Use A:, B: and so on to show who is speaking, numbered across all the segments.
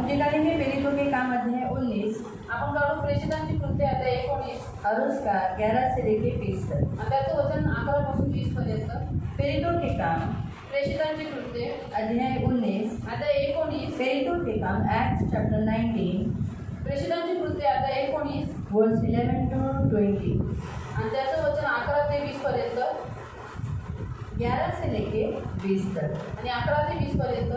A: हम निकालेंगे प्रेरितों के काम अध्याय 19
B: आपण काढू प्रेषितांची कृत्ये अध्याय 19
A: और उसका 11 से लेके 20 तक।
B: आणि त्याचं वचन 11 पासून 20 पर्यंत।
A: प्रेरितों के काम
B: प्रेषितांची कृत्ये
A: अध्याय 19
B: अध्याय 19
A: प्रेरितों के काम एक्ट्स चैप्टर 19
B: प्रेषितांची कृत्ये अध्याय 19
A: वर्स 11 to 20
B: आणि त्याचं वचन 11 ते 20 पर्यंत
A: 11 से लेके 20 तक।
B: आणि 11 ते 20 पर्यंत।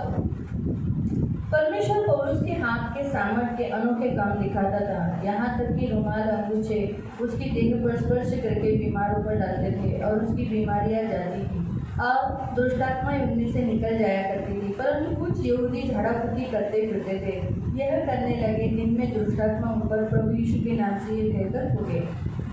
A: परमेश्वर पौलुस के हाथ के सामर्थ के अनोखे काम दिखाता था, यहाँ तक कि रुमाल अंगूठे उसकी देह पर स्पर्श करके बीमारों पर डालते थे और उसकी बीमारियां जाती थी। अब दुष्टात्माएं उनमें से निकल जाया करती थी, परंतु कुछ यहूदी झाड़ा फूकी करते फिरते थे। यह करने लगे जिनमें दुष्टात्मा उन पर प्रभु यीशु के नाम से ये कहकर फूके,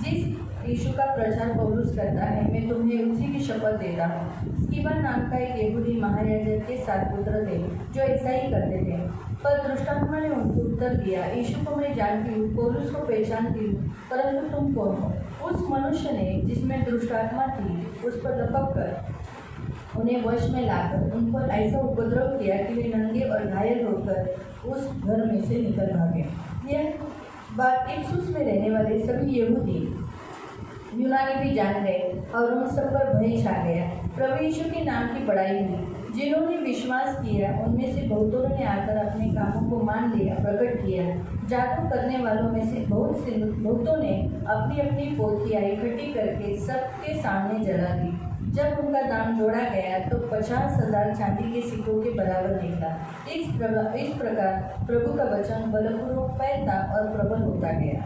A: जिस यीशु का प्रचार पौलुस करता है मैं तुम्हें उसी की शपथ देता हूँ। स्किबा नाम का एक यहूदी महायाजक के 7 पुत्र थे जो ऐसा ही करते थे। पर दुष्टात्मा ने उनको उत्तर दिया, यीशु को मैं जानती हूँ, पौलुस को पहचानती हूँ, परंतु तुम कौन हो? उस मनुष्य ने जिसमें दुष्टात्मा थी उस पर लपक कर उन्हें वश में लाकर उन पर ऐसा उपद्रव किया कि वे नंगे और घायल होकर उस घर में से निकल भागे। यह बात इफिसुस में रहने वाले सभी यहूदी यूनानी भी जान गए और उन सब पर भय छा गया। प्रभु यीशु के नाम की बड़ाई हुई। जिन्होंने विश्वास किया उनमें से बहुतों ने आकर अपने कामों को मान लिया, प्रकट किया। जादू करने वालों में से बहुतों ने अपनी अपनी पोथियाँ इकट्ठी करके सबके सामने जला दी। जब उनका दाम जोड़ा गया तो 50,000 चांदी के सिक्कों के बराबर निकला। इस प्रकार प्रभु का वचन बलपूर्वक फैलता और प्रबल होता गया।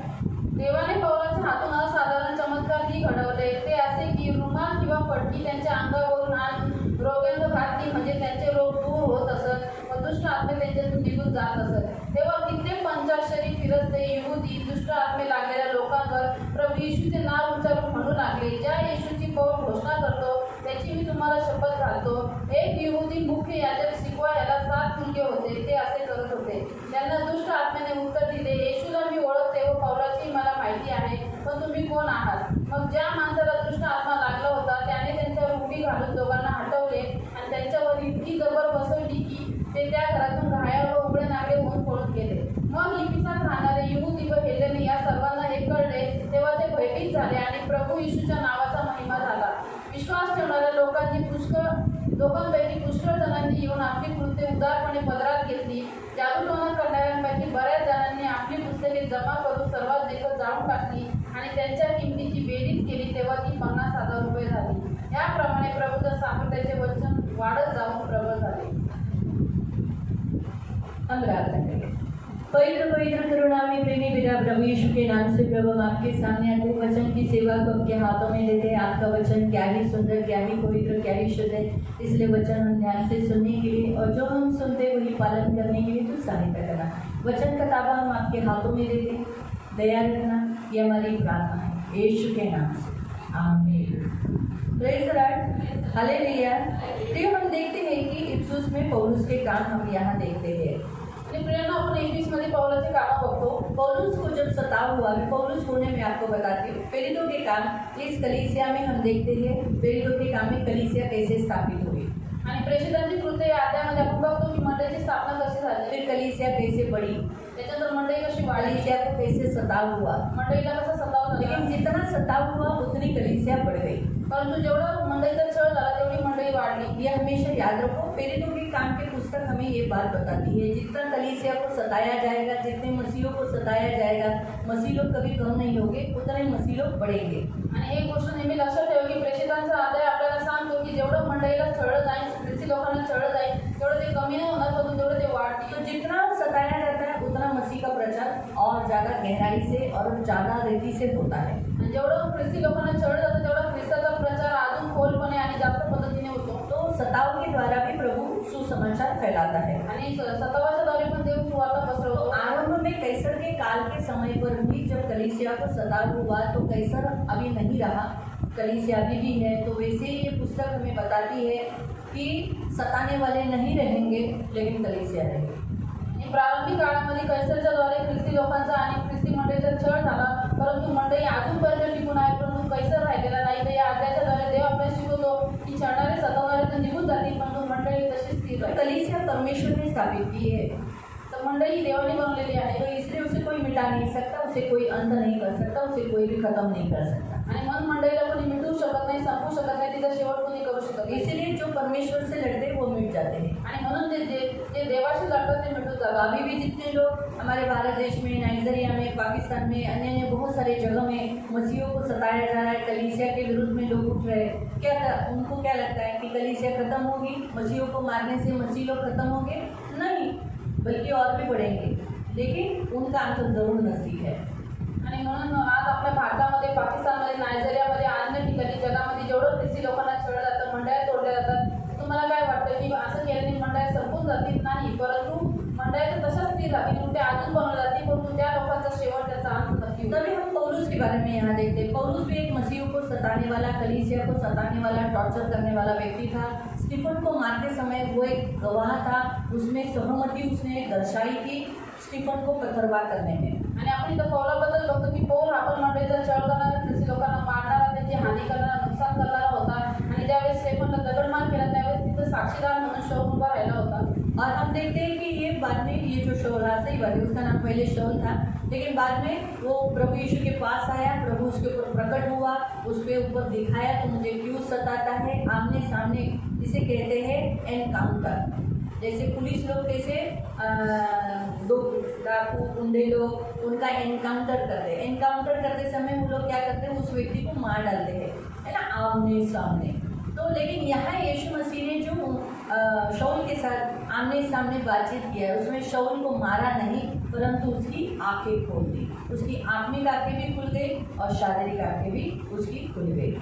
B: देवाने पौलाच्या हातून असाधारण चमत्कार ही घडवले, ते असे की रुमाल किंवा पट्टी त्यांच्या अंगावरून आणि रोगांना घातली, म्हणजे त्यांचे रोग दूर होत असत व दुष्ट आत्मे त्यांच्यातून निघून जात असत। तेव्हा कित्येक पंचाक्षरी फिरस्ते यहूदी दुष्ट आत्मे लागलेल्या लोकांवर प्रभू येशूचे नाव उच्चारून म्हणू लागले, ज्या येशूची पौल घोषणा करतो त्याची मी तुम्हाला शपथ घालतो। एक यहूदी मुख्य याजक स्किबा याला 7 मुलगे होते, ते असे करत होते। त्यांना दुष्ट आत्म्याने उत्तर दिले, येशूला मी ओळखते व पौलाची मला माहिती आहे, पण तुम्ही कोण आहात? मग ज्या माणसाला दुष्ट आत्मा लागला होता त्याने त्यांच्यावर उडी घालून दोघांना हटवले आणि त्यांच्यावर इतकी जबर बसवली की ते त्या घरातून घायाळ व उघडे नागडे होऊन पळून गेले। मग इफिसात राहणारे यहूदी व हेलेनी या सर्वांना हे कळले, तेव्हा ते भयभीत झाले आणि प्रभू येशूच्या नावाचा महिमा झाला। विश्वास ठेवणाऱ्या लोकांपैकी पुष्कळ जणांनी येऊन आपली कृत्ये उदारपणे पदरात घेतली। जादूटोणा करणाऱ्यांपैकी बऱ्याच जणांनी आपली पुस्तके जमा करून सर्वात देखत जाळून टाकली आणि त्यांच्या किमतीची बेरीज केली, तेव्हा ती 50,000 रुपये झाली। याप्रमाणे प्रभूच्या सामर्थ्याचे वचन वाढत जाऊन प्रबल झाले।
A: हम प्रार्थना करें। पवित्र पवित्र करुणामय प्रेमी पिता प्रभु यीशु के नाम से प्रभु हम आपके सामने आते वचन की सेवा को आपके हाथों में देते हैं। आपका वचन क्या ही सुंदर, क्या ही पवित्र, क्या ही शुद्ध है, इसलिए वचन हम ध्यान से सुनने के लिए और जो हम सुनते वही पालन करने के लिए तू सहायता करना। वचन का ताबा हम आपके हाथों में देते हैं, दया रखना, ये हमारी प्रार्थना है यीशु के नाम से, आमीन। Praise the Lord, hallelujah. तो हम देखते हैं कि इफिसुस में पौलुस के काम हम यहाँ देखते हैं।
B: प्रेरणा आपण इफिसमध्ये पौलाचे काम बघतो।
A: पौलुस को जब सताव हुआ, मैं पौलुस होने में आपको बताती हूँ। प्रेरितों के काम इस कलीसिया में हम देखते हैं प्रेरितों के काम में कलीसिया कैसे स्थापित हुई
B: आणि प्रेषितांची कृत्ये या अध्यायामध्ये आपण बघतो की मंडळीची स्थापना कशी झाली,
A: फिर कलीसिया कैसे बढ़ी,
B: त्याच्यानंतर मंडळी कशी वाढली,
A: कलीसिया को कैसे सताव हुआ।
B: मंडळीला कसा सताव झाला,
A: लेकिन जितना सताव हुआ उतनी कलीसिया बढ़ गई।
B: परंतु जेवढा मंडळीचा छळ झाला तेवढी मंडळी वाढली।
A: ये हमेशा याद रखो, प्रेरितों के काम की पुस्तक हमें ये बात बताती है, जितना कलीसिया को सताया जाएगा, जितने मसीहों को सताया जाएगा, मसीह लोग कभी कम नहीं होंगे, उतने मसीह लोग बढ़ेंगे।
B: आणि एक गोष्ट नेहमी लक्षात ठेवा की प्रेषितांचा अध्याय आपल्याला सांगतो की जेवढं मंडळीला छळलं जाईल, ख्रिस्ती लोकांना छळलं जाईल, तेवढं ते कमी नाही होणार, परंतु तेवढं ते वाढतील।
A: तो जितना सताया जाता है उतना मसीह का प्रचार और ज़्यादा गहराई से और ज़्यादा रीति से होता है।
B: आणि जेवढं ख्रिस्ती लोकांना छळलं जातं तेवढा ख्रिस्ताचा प्रचार अजून खोलपणे आणि जास्त पद्धतीने होतो।
A: तो सताव के द्वारा भी प्रभु सुसमाचार फैलाता है
B: आणि सतावाच्या द्वारे पण देव सुवार्ता पसरवतो।
A: आरंभ में कैसर के काल के समय पर भी जब कलीसिया को सताव हुआ तो कैसर अभी नहीं रहा, कलीसिया अभी भी है। तो वैसे ही ये पुस्तक हमें बताती है कि सताने वाले नहीं रहेंगे लेकिन कलीसिया रहेगी।
B: प्रारंभिक काळामध्ये कैसरच्या द्वारे ख्रिस्ती लोकांचा आणि ख्रिस्ती मंडळीचा छळ झाला, परंतु मंडळी अजूनपर्यंत टिकून आहे, परंतु कैसर राहिलेला नाही। तर या अध्यायाच्या द्वारे देव आपल्याला शिकवतो की छळणारे सतावणारे तर निघून जातील, परंतु मंडळी तशीच स्थिर राहील।
A: कलीसिया परमेश्वर ने स्थापित की है।
B: तर मंडळी ही देवाने बनवलेली आहे.
A: तो इसलिए उसे कोई मिटा नहीं सकता, उसे कोई अंत नहीं कर सकता, उसे कोई भी खत्म नहीं कर सकता.
B: आणि म्हणून मंडळीला कोणी मिटवू शकत नाही, संपवू शकत नाही, तिचा शेवट कोणी करू शकत नाही.
A: इसीलिए जो परमेश्वर से लड़ते हैं वो मिट जाते हैं.
B: आणि म्हणून जे देवाशी लढतात ते मिटून जातात.
A: अभी भी जितने लोग हमारे भारत देश में, नाइजीरिया में, पाकिस्तान में, अन्य अन्य बहुत सारे जगह में मसीहों को सताया जा रहा है, कलीसिया के विरुद्ध में लोग उठ रहे हैं. उनको क्या लगता है कि कलीसिया खत्म होगी, मसीहों को मारने से मसीह लोग खत्म होंगे? नहीं, बल्कि और भी बढ़ेंगे. लेकिन उनका अंत जरूर नज़दीक है.
B: आणि म्हणून आज आपल्या भारतामध्ये, पाकिस्तानमध्ये, नायजेरियामध्ये, अन्य ठिकाणी जगामध्ये जेवढं ख्रिस्ती लोकांना छळलं जातं, मंडळ्या तोडल्या जातात, तुम्हाला काय वाटतं की असं केल्याने मंडळ्या संपून जातील? नाही, परंतु मंडळ्या तर तशाच स्थिर राहतील, उलटे अजून बनवल्या जातील, परंतु त्या लोकांचा शेवट, त्याचा अंत नक्की होईल.
A: तभी हम पौलुस के बारे में यहाँ देखते हैं. पौलुस भी एक मसीह को सताने वाला, कलीसिया को सताने वाला, टॉर्चर करने वाला व्यक्ति था. स्टीफन को मारते समय वो एक गवाह था, उसमें सहमति उसने दर्शाई थी स्टीफन को पथरवाह करने में.
B: आणि आपण इथं पौलाबद्दल बघतो की पौल आपण मंडळीचा छळ करणारा, ख्रिस्ती लोकांना मारणारा, त्यांची हानी करणारा, नुकसान करणारा होता. आणि ज्यावेळेस स्टेफनला दगडमार केला त्यावेळेस तिथं साक्षीदार म्हणून शौल उभा राहिला होता.
A: और हम देखते हैं कि ये बाद में ये जो शौल था, सही बात है, उसका नाम पहले शौल था, लेकिन बाद में वो प्रभु यीशु के पास आया, प्रभु उसके ऊपर प्रकट हुआ, उसके ऊपर दिखाया तो मुझे क्यों सताता है. आमने सामने जिसे कहते हैं एनकाउंटर. जैसे पुलिस लोग कैसे दो डाकू गुंडे लोग उनका एनकाउंटर करते हैं. एनकाउंटर करते समय वो लोग क्या करते हैं, उस व्यक्ति को मार डालते हैं, है ना, आमने सामने. तो लेकिन यहाँ यीशु मसीह ने जो शाऊल के साथ आमने सामने बातचीत किया है, उसमें शाऊल को मारा नहीं, परंतु उसकी आंखें खोल दी. उसकी आत्मिक आंखें भी खुल गई और शारीरिक आंखें भी उसकी खुल गई.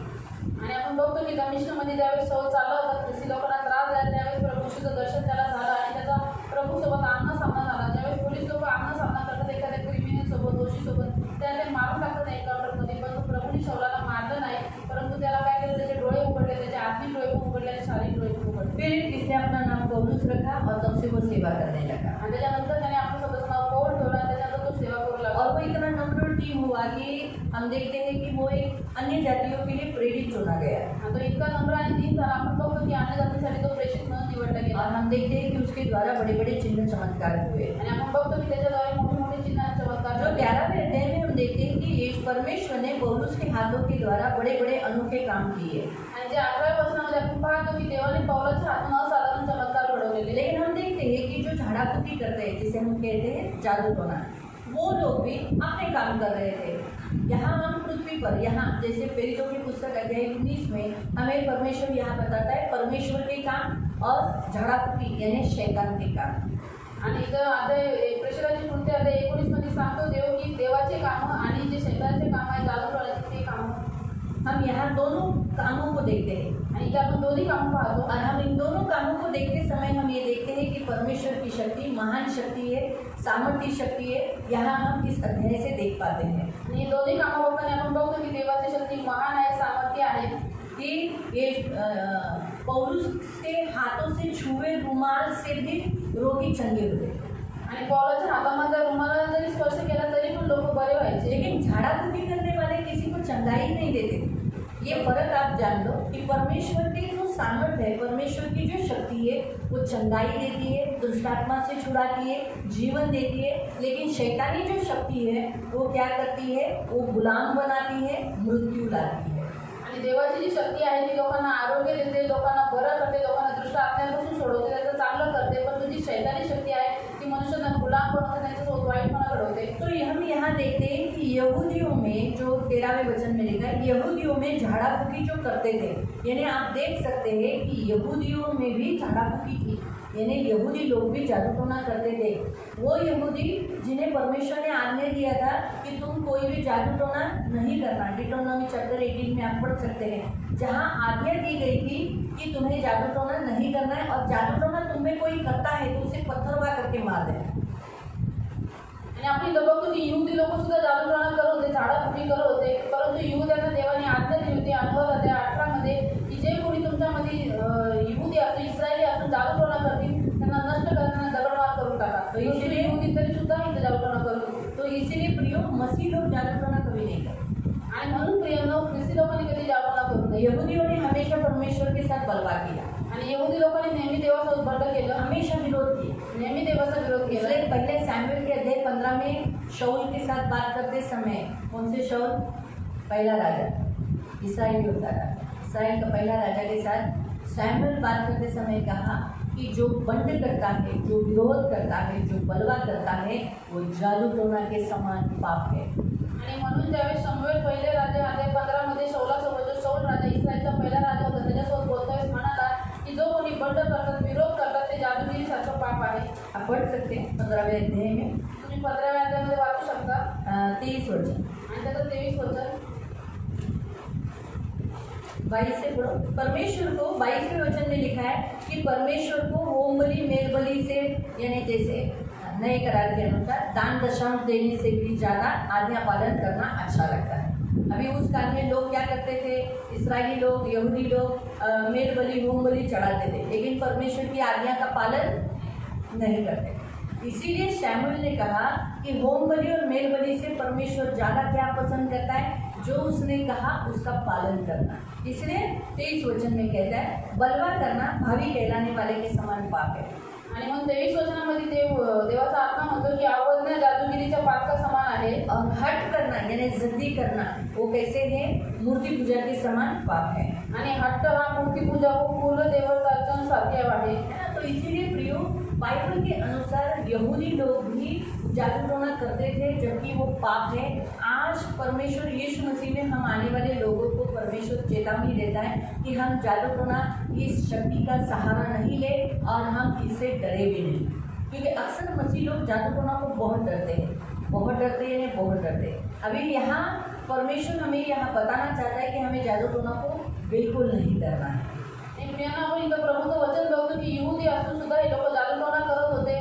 B: आणि आपण बघतो की कमिशनमध्ये ज्यावेळेस शौल चालला होता, ख्रिस्ती लोकांना त्रास झाला, त्यावेळेस प्रभू येशूचं दर्शन त्याला झालं आणि त्याचा प्रभूसोबत आमना सामना झाला. ज्यावेळेस पोलीस लोक आमना सामना करतात एखाद्या क्रिमिनलसोबत, दोषीसोबत, त्याला ते मारून टाकतात एन्काउंटरमध्ये, परंतु प्रभूने शौलाला मारलं नाही, परंतु त्याला काय केलं, त्याचे डोळे उघडले, त्याचे आत्मिक डोळे पण उघडले आणि शारीरिक डोळे पण उघडले.
A: फिर इसने अपना नाम पौलुस रखा और तब से वो सेवा करने लगा.
B: आणि त्याच्यानंतर त्याने आपलं स्वतःचं नाव पौल ठेवलं आणि त्याच्यानंतर तो सेवा करू लागला.
A: और वो इतना नम्रटी हुआ कि हम देखते हैं कि वो एक अन्य जातियों के लिए प्रेरित चुना गया.
B: तो इतका नम्र आणि दीन झाला. आपण बघतो की अन्य जातीसाठी तो प्रेषित म्हणून निवडला गेला.
A: और हम देखते हैं कि उसके द्वारा बड़े बड़े चिन्ह चमत्कार हुए.
B: आणि आपण बघतो की त्याच्याद्वारे मोठे मोठे चिन्ह आणि चमत्कार
A: जो 11वें अध्याय में हम देखते हैं कि यीशु परमेश्वर ने पौलुस के हाथों के द्वारा बड़े बड़े अनोखे काम किए.
B: आणि जे 11व्या वचनामध्ये आपण पाहतो की देवाने पौलाच्या हातून असाधारण चमत्कार घडवलेले.
A: लेकिन हम देखते हैं कि जो झाड़ाफूकी करते हैं, जिसे हम कहते हैं जादू टोना, वो लोग भी अपने काम कर रहे थे. यहाँ हम पृथ्वी पर, यहाँ जैसे प्रेरितों की पुस्तक अध्याय 19 में हमें परमेश्वर यहाँ बताता है परमेश्वर के काम और झाड़ाफूकी यानी शैतान के काम.
B: आणि इथं आता प्रेषणाची कृती आता 19 मध्ये सांगतो देव की देवाचे कामं आणि जे शैतानाचे काम आहे, जादू टोण्याचे ते कामं.
A: हम यहाँ दोनों कामों को देखते हैं
B: आणि इथे आपण दोन्ही कामं पाहतो.
A: और हम इन दोनों कामों को देखते समय हम ये देखते हैं कि परमेश्वर की शक्ति महान शक्ति है, सामर्थ्य शक्ति है. यहाँ हम इस अध्याय से देख पाते हैं.
B: आणि हे दोन्ही कामं बघताना आपण बघतो की देवाची शक्ती महान आहे, सामर्थ्य आहे.
A: कि ये पौलुस के हाथों से छुए रुमाल से भी रोगी चंगे हुए.
B: आणि पौलाच्या हातामध्ये रुमाला जरी स्पर्श केला तरी पण लोक बरे व्हायचे.
A: लेकिन झाड़ाफूकी करने वाले किसी को चंगाई नहीं देते. ये फर्क आप जान लो कि परमेश्वर की जो सामर्थ्य है, परमेश्वर की जो शक्ति है, वो चंगाई देती है, दुष्टात्मा से छुड़ाती है, जीवन देती है. लेकिन शैतानी जो शक्ति है वो क्या करती है, वो गुलाम बनाती है, मृत्यू लाती है.
B: आणि देवाची जी शक्ती आहे ती लोकांना आरोग्य देते, लोकांना बरं करते, लोकांना दुष्ट आत्म्यापासून सोडवते, त्याचं चांगलं करते. पण तुझी शैतानी शक्ती आहे ती मनुष्यांना गुलाम बनवते, त्यांच्यासोबत वाईटपणा घडवते.
A: तो हम यहाँ देखते हैं कि यहूदियों में जो 13वें वचन में लिखा है, यहूदियों में झाड़ाफूकी जो करते थे, यानी आप देख सकते हैं कि यहूदियों में भी झाड़ाफूकी थी, यानी यहूदी लोग भी जादू टोना करते थे. वो यहूदी जिन्हें परमेश्वर ने आज्ञा दिया था कि तुम कोई भी जादू टोना नहीं करना, डिटोनॉमी चैप्टर 18 में आप पढ़ सकते हैं, जहाँ आज्ञा दी गई थी कि तुम्हें जादू टोना नहीं करना है, और जादू टोना तुम्हें कोई करता है तो उसे पत्थरवा करके मार देना.
B: आणि आपण इथं बघतो की यहूदी लोक सुद्धा जादू टोना करत होते, झाडाफुटी करत होते, परंतु यहूद्यांना देवाने आज्ञा दिली होती. अनुभव त्या 18 मध्ये की जे कोणी तुमच्यामध्ये यहूदी असून इस्रायली असून जादू टोना करतील त्यांना नष्ट करताना दगडमार करून टाका. तो इसीलिए यहूदी तरी सुद्धा इथं जादू टोना करत होते.
A: तो इसीलिए प्रियो मसीह लोग जादू टोना कभी नहीं करते.
B: आणि म्हणून प्रियांनो ख्रिस्ती लोकांनी कधी जादू टोना करू नये.
A: यहूदियों ने हमेशा परमेश्वर के साथ बलवा किया,
B: आणि यहूदी लोकांनी नेहमी देवासोबत बंड केलं,
A: हमेशा विरोध किया.
B: नेहमी देवाचा विरोध केला.
A: इसलिए पहले सैमुएल के अध्याय 15 में शाऊल के साथ बात करते समय, कौन से शाऊल? पहला राजा, इस्राएल होता था, इस्राएल का पहला राजा के साथ सैमुएल बात करते समय कहा कि जो बंड करता है, जो विरोध करता है, जो बलवा करता है, वो जादू टोना के समान पाप है.
B: आणि म्हणून ज्यावेळेस शमूएल पहिले राजा अध्याय 15 मध्ये शाऊलासोबत, जो शाऊल राजा इस्रायलचा पहिला राजा होता, त्याच्यासोबत बोलतोय म्हणाला की जो कोणी बंड करतात, विरोध करतात, ते जादूगिरीसारखं पाप आहे.
A: आप पढ़ सकते हैं 15वें अध्याय में
B: तुम्ही 15व्या अध्यायामध्ये वाचू शकता.
A: 23 वचन,
B: आणि त्याचं 23 वचन
A: 22 से पढ़ो. परमेश्वर को 22वें वचन में लिखा है कि परमेश्वर को होम बलि, मेल बलि से, यानी जैसे नए करार के अनुसार दान दशांश देने से भी ज़्यादा आज्ञा पालन करना अच्छा लगता है. अभी उस काल में लोग क्या करते थे? इस्राएली लोग, यहूदी लोग मेल बलि, होम बलि चढ़ाते थे, लेकिन परमेश्वर की आज्ञा का पालन नहीं करते. इसीलिए शमूएल ने कहा कि होम बलि और मेल बलि से परमेश्वर ज़्यादा क्या पसंद करता है? जो उसने कहा उसका पालन करना. इसलिए 23 वचन में कहता है बलवा करना भावी कहलाने वाले के समान पाप है.
B: आणि मग 23 वचनामध्ये देवाचा आत्मा म्हणतो की अवज्ञा जादूगिरीच्या पाप का समान आहे.
A: और हट करना यानी जिद्दी करना वो कैसे है? मूर्ति पूजा के समान पाप है.
B: आणि हट्ट हा मूर्ती पूजा को पूर्ण देवतार्चन सारखे आहे.
A: तो इसीलिए प्रियो, बाइबल के अनुसार यहूदी लोग भी जादू टोना करते थे, जबकि वो पाप है. आज परमेश्वर यीशु मसीह में हम आने वाले लोगों को परमेश्वर चेतावनी देता है कि हम जादू टोना इस शक्ति का सहारा नहीं ले और हम इससे डरे भी नहीं, क्योंकि अक्सर मसीह लोग जादू टोना को बहुत डरते हैं, बहुत डरते हैं, बहुत डरते हैं. अभी यहाँ परमेश्वर हमें यहाँ बताना चाहता है कि हमें जादू टोना को बिल्कुल नहीं डरना है.
B: प्रियांना, आपण इथं प्रभूचं वचन बघतो की यहूदी असून सुद्धा हे लोक जादूटोणा करत होते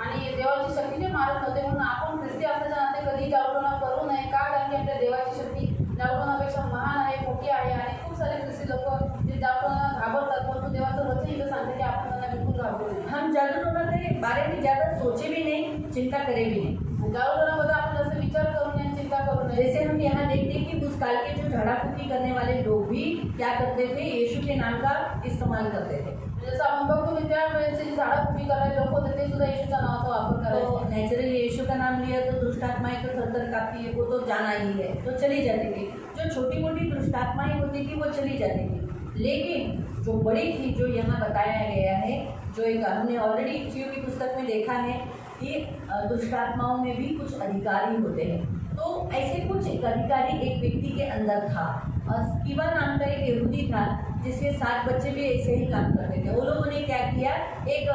B: आणि देवाची शक्तीने मारत नव्हते. म्हणून आपण ख्रिस्ती असल्याच्या नाते कधी जादूटोणा करू नये. का? कारण की आपल्या देवाची शक्ती जादूटोणापेक्षा महान आहे, मोठी आहे. आणि खूप सारे ख्रिस्ती लोक जे जादूटोणा घाबरतात, परंतु देवाचं वचन इथं सांगते की आपण त्यांना बिलकुल घाबरू नये.
A: हम जादू टोना के बारे में ज़्यादा सोचे भी नहीं, चिंता करे भी नहीं.
B: जादूटोणाबद्दल आपण जसं विचार करू नये, चिंता करू नये.
A: जैसे हम यहाँ देखते हैं कि उस काल के जो झाड़ा फूकी करने वाले लोग भी क्या करते थे? यीशु के नाम का इस्तेमाल करते थे.
B: जसं आपण बघतो की त्यावेळेचे जे झाडाफुकी करायला लोक होते ते सुद्धा येशूच्या नावाचा वापर
A: तो
B: करायचे.
A: नेचुरली यीशु का नाम लिया तो दुष्ट आत्माएं तो थर-थर काँपती है, वो तो जाना ही है, तो चली जाती थी. जो छोटी मोटी दुष्ट आत्माएं होती थी वो चली जाती थी, लेकिन जो बड़ी थी, जो यहाँ बताया गया है, जो एक हमने ऑलरेडी इफ्सियों की पुस्तक में देखा है कि दुष्ट आत्माओं में भी कुछ अधिकारी होते हैं. तो ऐसे कुछ एक अधिकारी एक व्यक्ति के अंदर था, और स्किवा नाम का एक यहूदी था जिसके 7 बच्चे भी ऐसे ही काम करते थे. वो लोगों ने क्या किया? एक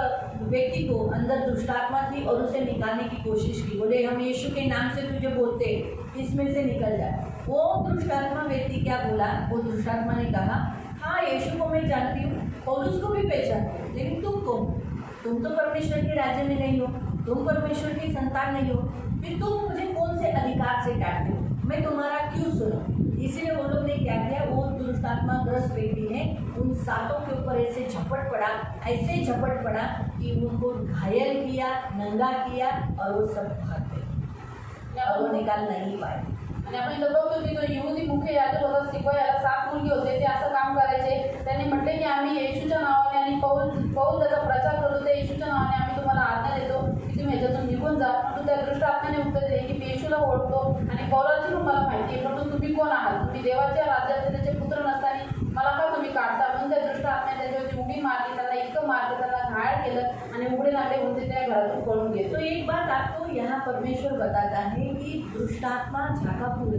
A: व्यक्ति को अंदर दुष्टात्मा थी और उसे निकालने की कोशिश की. बोले हम यीशु के नाम से तुझे बोलते, इसमें से निकल जाए. वो दुष्टात्मा व्यक्ति क्या बोला? वो दुष्टात्मा ने कहा हाँ यीशु को मैं जानती हूँ, पौलुस को भी पहचानती हूँ, लेकिन तुम कौन? तुम तो परमेश्वर के राज्य में नहीं हो, तुम परमेश्वर की संतान नहीं हो, फिर तुम मुझे कौन से अधिकार से काटते हो? मैं तुम्हारा क्यों सुनूं? इसीलिए वो लोग ने क्या किया? वो दुष्टात्मा ग्रस्त व्यक्ति ने उन 7 के ऊपर ऐसे झपट पड़ा, ऐसे झपट पड़ा कि उनको घायल किया, नंगा किया, और वो सब भाग गए और वो निकाल नहीं पाए.
B: आणि आपण इथं बघतो की जो यहूदी मुख्य याजक होता स्तिफा, याला 7 मुलगे होते. ते असं काम करायचे. त्यांनी म्हटले की आम्ही येशूच्या नावाने, आणि पौल त्याचा प्रचार करत होते, येशूच्या नावाने आम्ही तुम्हाला आज्ञा देतो की तुम्ही ह्याच्यातून निघून जा. परंतु त्या दृष्ट आत्म्याने उत्तर दिले की मी येशूला ओळखतो आणि पौलाची तुम्हाला माहिती आहे, परंतु तुम्ही कोण आहात? तुम्ही देवाच्या राज्याचे त्याचे पुत्र नसताना मला का तुम्ही काढता? म्हणून त्या दृष्ट आत्म्याने त्याच्यावरती उडी मारली, त्यांना इतकं मारलं, त्यांना घायल केलं आणि उघडे नाटे होते त्या घरातून पळून गेले.
A: तो एक बात आपको यहाँ परमेश्वर बताता है कि दुष्टात्मा, झाड़ाफूकी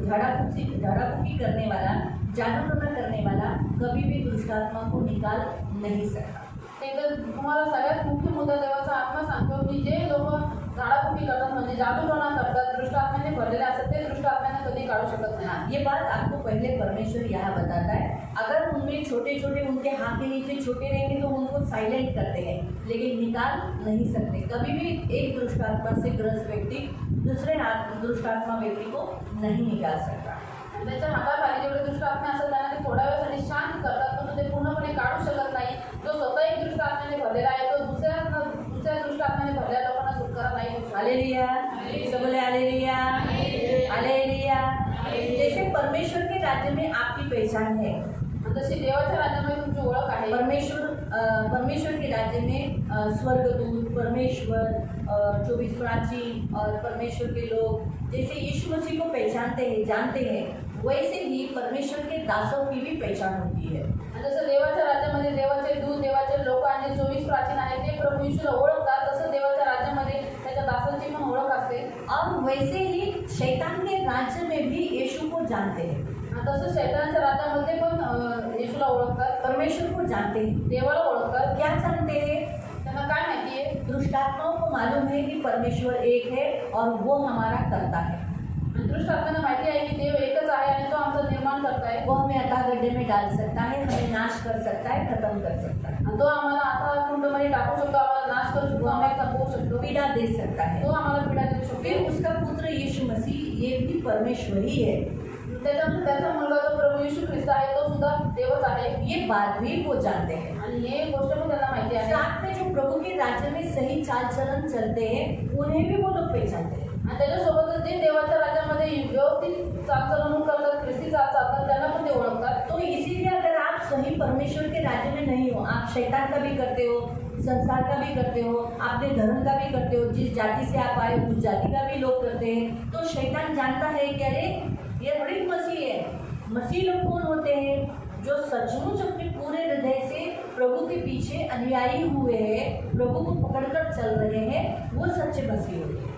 A: करने वाला, जादू टोना करने वाला कभी भी दुष्टात्मा को निकाल नहीं सकता.
B: तर तुम्हाला सगळ्यात मुख्य मुद्दा देवाचा आत्मा सांगतो की जे लोक झाडाफुकी करतात, म्हणजे जादूटोणा करतात, दृष्ट आत्म्याने भरलेले असतात, ते दृष्ट आत्म्याने कधी काढू शकत नाही.
A: ये बात आपको पहले परमेश्वर यहाँ बताता है. अगर उनमें छोटे छोटे उनके हाथ के नीचे छोटे रहेंगे तो उनको साइलेंट करते हैं, लेकिन निकाल नहीं सकते. कभी भी एक दुष्टात्मा से ग्रस्त व्यक्ति दूसरे दुष्टात्मा व्यक्ति को नहीं निकाल सकता.
B: त्याच्या हाताखाली जेवढे दृष्ट आत्मे असतात त्यांना ते थोड्या वेळासाठी शांत करतात, पण ते पूर्णपणे काढू शकत नाही. जो स्वतः एक दृष्ट आत्म्याने भरलेला आहे तो दुसऱ्या दृष्ट आत्म्याने भरलेल्या लोकांना सुटकारा नाही होऊ शकत.
A: हालेलुया, सब बोले हालेलुया, हालेलुया. जैसे परमेश्वर के राज्य में आपकी पहचान है,
B: जशी देवाच्या राज्यामध्ये तुमची ओळख आहे,
A: परमेश्वर के राज्य में स्वर्गदूत, परमेश्वर, 24 प्राचीन और परमेश्वर के लोग जैसे यीशु मसीह को पहचानते हैं, जानते हैं, वैसे ही परमेश्वर के दासों की भी पहचान होती है।
B: आणि जसं देवाच्या राज्यामध्ये देवाचे दूत, देवाचे लोक आणि 24 प्राचीन आहेत ते प्रभू येशूला ओळखतात, तसं देवाच्या राज्यामध्ये त्याच्या दासांची पण ओळख असते।
A: और वैसे ही शैतान के राज्य में भी यीशु को जानते हैं,
B: आणि तसं शैतानाच्या राज्यामध्ये पण येशूला ओळखतात,
A: परमेश्वर को जानते हैं।
B: देवाला ओळखतात।
A: क्या जानते हैं?
B: त्यांना काय माहिती आहे?
A: दुष्टात्माओं को मालूम है कि परमेश्वर एक है और वो हमारा करता है।
B: आणि दुष्ट आत्म्यांना माहिती आहे की देव एकच आहे आणि तो आमचं निर्माण करता है।
A: वो हमें अथाह गड्ढे में डाल सकता है, हमें नाश कर सकता है, खत्म कर सकता है,
B: आणि तो आम्हाला आता कुंडमध्ये टाकू शकतो, आम्हाला नाश करू शकतो, आम्हाला संपवू शकतो,
A: पीड़ा दे सकता है।
B: तो आम्हाला पीडा देऊ
A: फिर
B: शकतो।
A: उसका पुत्र यीशु मसीह ये भी परमेश्वर ही है,
B: त्याच्यानंतर त्याचा मुलगा जो प्रभू येशू ख्रिस्त आहे तो सुद्धा देवच आहे
A: ये बात भी वो जानते हैं।
B: आणि हे गोष्ट पण त्यांना माहिती आहे।
A: साथ में जो प्रभु के राज्य में सही चाल चलन चलते हैं उन्हें भी वो लोग पहचानते हैं।
B: आणि त्याच्यासोबतच जे देवाच्या राज्यामध्ये व्यवस्थित चालचलन करतात, ख्रिस्ती चालतात, त्यांना पण ते ओळखतात।
A: तो इसीलिए अगर आप सही परमेश्वर के राज्य में नहीं हो, आप शैतान का भी करते हो, संसार का भी करते हो, आपने धर्म का भी करते हो, जिस जाति से आप आए उस जाति का भी लोग करते हैं, तो शैतान जानता है कि अरे ये थोड़ी मसीह है। मसीह लोग कौन होते हैं? जो सचमुच अपने पूरे हृदय से प्रभु के पीछे अनुयायी हुए हैं, प्रभु को पकड़कर चल रहे हैं, वो सच्चे मसीह होते हैं।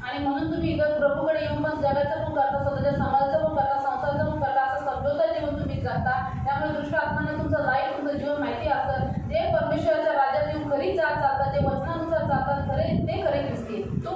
B: आणि म्हणून तुम्ही इकडे प्रभूकडे येऊन पण जगाचं पण करता, स्वतःच्या समाजाचं पण करता, संसाराचं पण करता, असं समजवता जीवन तुम्ही जगता। त्यामुळे दुष्ट आत्म्याने तुमचं लाईफ, तुमचं जीवन माहिती असतं। जे परमेश्वराच्या राज्यात येऊन खरी चाल चालतात, ते वचनानुसार चालतात, ते खरे ख्रिस्ती।
A: तो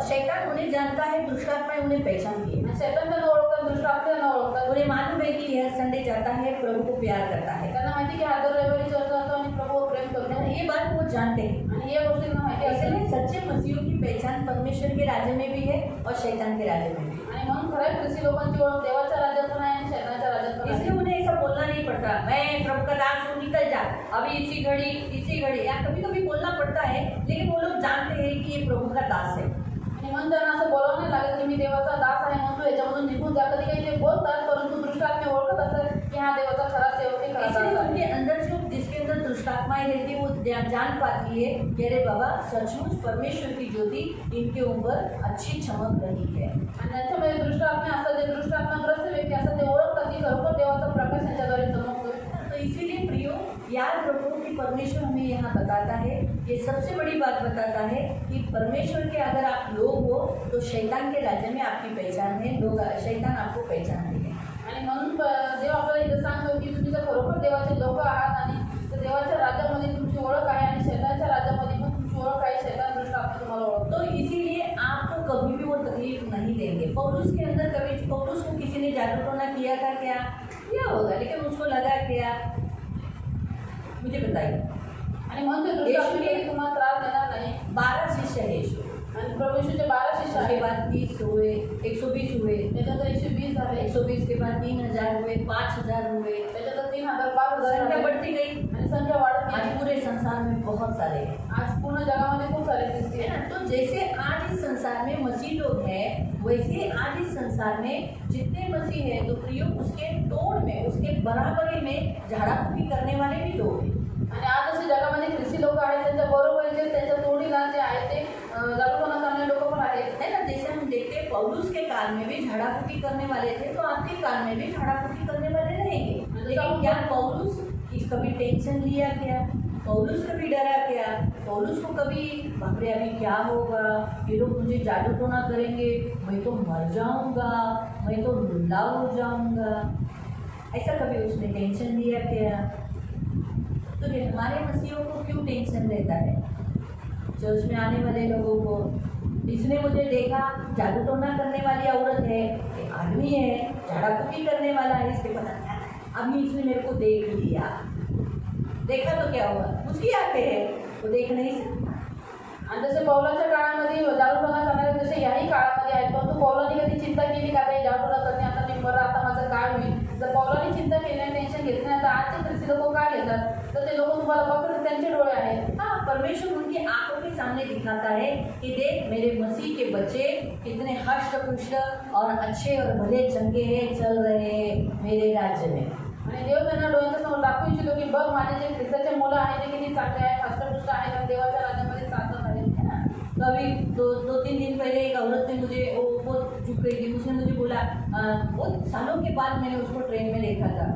A: शैतान उन्हें जानता है, दुष्ट आत्मा उन्हें पहचानती है।
B: शैतान त्यांना ओळखतात, दुष्ट आत्मा त्यांना ओळखतात।
A: उन्हें मालूम है कि यह संडे जाता है, प्रभु को प्यार करता है,
B: त्यांना माहिती की हा दर रविवारी चर्च जातो आणि प्रभूवर प्रेम करतो,
A: ये बात वो जानते हैं।
B: आणि या गोष्टी त्यांना माहिती असेल।
A: इसलिए सच्चे मसीहों की पहचान परमेश्वर के राज्य में भी है और शैतान के राज्य में भी।
B: आणि म्हणून खऱ्या ख्रिस्ती लोकांची ओळख देवाच्या राज्यात पण आहे आणि शैतानाच्या राज्यात पण आहे।
A: इसलिए उन्हें ऐसा बोलना नहीं पड़ता, मैं प्रभु का दास हूँ, निकल जा अभी इसी घड़ी, या कभी कभी बोलना पड़ता है, लेकिन वो लोग जानते हैं कि ये प्रभु का दास है।
B: आणि म्हणून त्यांना असं बोलावं नाही लागत की मी देवाचा दास आहे म्हणून तू याच्यामधून निघून जा। कधी काही ते बोलतात, परंतु दुष्ट आत्मे ओळखत असतात की हा देवाचा खरा सेवक आहे, खरा दास
A: इसलिए
B: आहे।
A: उनके अंदर जो जिसके अंदर दुष्टात्माएं रहती है वो जान पाती है कि अरे बाबा सचमुच परमेश्वर की ज्योति इनके ऊपर अच्छी चमक रही है।
B: आणि त्यांच्यामध्ये दुष्ट आत्मे असतात, जे दुष्ट आत्माग्रस्त व्यक्ती असतात, ते ओळखतात की खरोखर देवाचा प्रकाश त्यांच्याद्वारे चमकतोय।
A: तो इसीलिए प्रियो याद रखो कि परमेश्वर हमें यहाँ बताता है, ये सबसे बड़ी बात बताता है कि परमेश्वर के अगर आप लोग हो तो शैतान के राज्य में आपकी पहचान है, लोग शैतान आपको पहचान देंगे।
B: आणि म्हणून देव आपल्याला इथं सांगतो की तुम्ही जर खरोखर देवाचे लोक आहात आणि देवाच्या राज्यामध्ये तुमची ओळख आहे आणि शैतानच्या राज्यामध्ये पण तुमची ओळख आहे, शैतान दुष्ट आत्मा तुम्हाला ओळखतो।
A: तो इसीलिए आपको कभी भी वो तकलीफ नहीं देंगे। पौलुस के अंदर कभी पौलुस को किसी ने जादू टोना किया था क्या होगा, लेकिन उसको लगा क्या, मुझे बताइए।
B: आणि म्हणून ते दुष्ट आत्मे तुम्हाला त्रास देणार नाही।
A: 12 शिष्य है यीशु,
B: आणि प्रभू येशूचे 12 शिष्य
A: उसके
B: आहेत,
A: बाद 30 हुए, 120 हुए,
B: त्याच्यानंतर 120 झाले,
A: 120 के बाद 3000 हुए, 5000 हुए,
B: त्याच्यानंतर 3000, 5000
A: संख्या
B: झाले
A: बढ़ती गई।
B: आणि संख्या वाढत
A: आज
B: गेली।
A: पूरे संसार में बहुत सारे हैं,
B: आज पूर्ण जगामध्ये खूप सारे ख्रिस्ती
A: है
B: आहेत।
A: ना। तो जैसे आज इस संसार में मसीह लोग हैं, वैसे आज इस संसार में जितने मसीह हैं तो प्रियो उसके तोड़ में, उसके बराबरी में झाड़ा फूकी करने वाले भी लोग हैं।
B: आणि आज असे जगामध्ये ख्रिस्ती लोक आहेत, त्यांच्या बरोबर जे त्यांच्या तोडीला जे आहे ते जादूटोना करणारे लोक पण आहेत,
A: है ना। जैसे हम देखते हैं पौलुस के काल में भी झाड़ा फूकी करने वाले थे, तो आपके काल में भी झाड़ा फूकी करने वाले रहेंगे। लेकिन क्या पौलुस कभी टेंशन लिया क्या? पौलुस कभी डरा क्या? पौलुस को कभी बाप रे अभी क्या होगा, ये लोग मुझे जादू टोना करेंगे, मैं तो मर जाऊंगा, मैं तो लुल्ला हो जाऊंगा, ऐसा कभी उसने टेंशन लिया क्या? तो ये हमारे मसीहों को क्यों टेंशन रहता है? चर्च में आने वाले लोगों को, इसने मुझे देखा जादू टोना करने वाली औरत है, एक आदमी है, झाड़ा फूकी करने वाला है, इसके पता क्या है, अभी इसने मेरे को देख लिया, देखा तो क्या हुआ, उसकी आंखें है वो देख नहीं सकती।
B: आणि जसे पौलाच्या काळामध्ये जादूटोना करणारे जसे याही काळामध्ये आहेत, परंतु पौलाने कधी चिंता केली का आता जादूटोना करणे, आता मी बरं, आता माझं काय होईल? जर पौलाने चिंता केली नाही, टेन्शन घेतलं नाही, तर आजचे ख्रिस्ती लोक काय घेतात? तर ते लोक तुम्हाला बघतात, त्यांचे डोळे आहेत।
A: हाँ, परमेश्वर उनकी आंखों के सामने दिखाता है कि देख मेरे मसीह के बच्चे कितने हष्ट पुष्ट और अच्छे और भले चंगे हैं, चल रहे हैं मेरे राज्य में।
B: आणि देव त्यांना डोळ्यांच्या समोर दाखवू इच्छितो की बघ माझे जे ख्रिस्ताचे मुलं आहेत ते किती चांगले आहेत, हष्टपुष्ट आहेत आणि देवाच्या राज्यामध्ये चालत आहेत, है ना.
A: तो अभी दो तीन दिन पहले एक औरत ने मुझे वो बहुत चुप गई थी, उसने मुझे बोला बहुत सालों के बाद मैंने उसको ट्रेन में देखा था।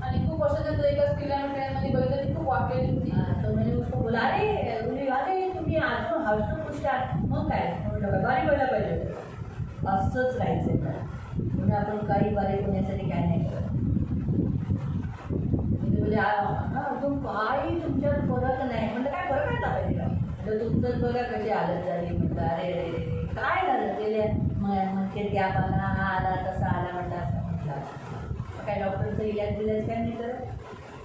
B: आणि खूप वर्षाच्या एका स्त्रीला मी ट्रेनमध्ये बघितलं, ती खूप वाकलेली होती.
A: तो मैंने उसको बोला अरे तुम्ही अजून हष्टपुष्ट आहात, मग काय म्हटलं बारीक व्हायला पाहिजे, असंच राहायचं का म्हणजे आपण काही बारीक होण्यासाठी काय नाही करत. तुम काही तुमच्यात फरक नाही म्हटलं, काय फरक आला पाहिजे का म्हटलं, तुमचंच बघा कशी हालत झाली म्हटलं. अरे रे रे काय झालं गेल्या म्हणते गॅप आला, हा आला तसा आला म्हटलं, असं म्हटलं काय डॉक्टरचं इलाज दिलाच काय नाही करत.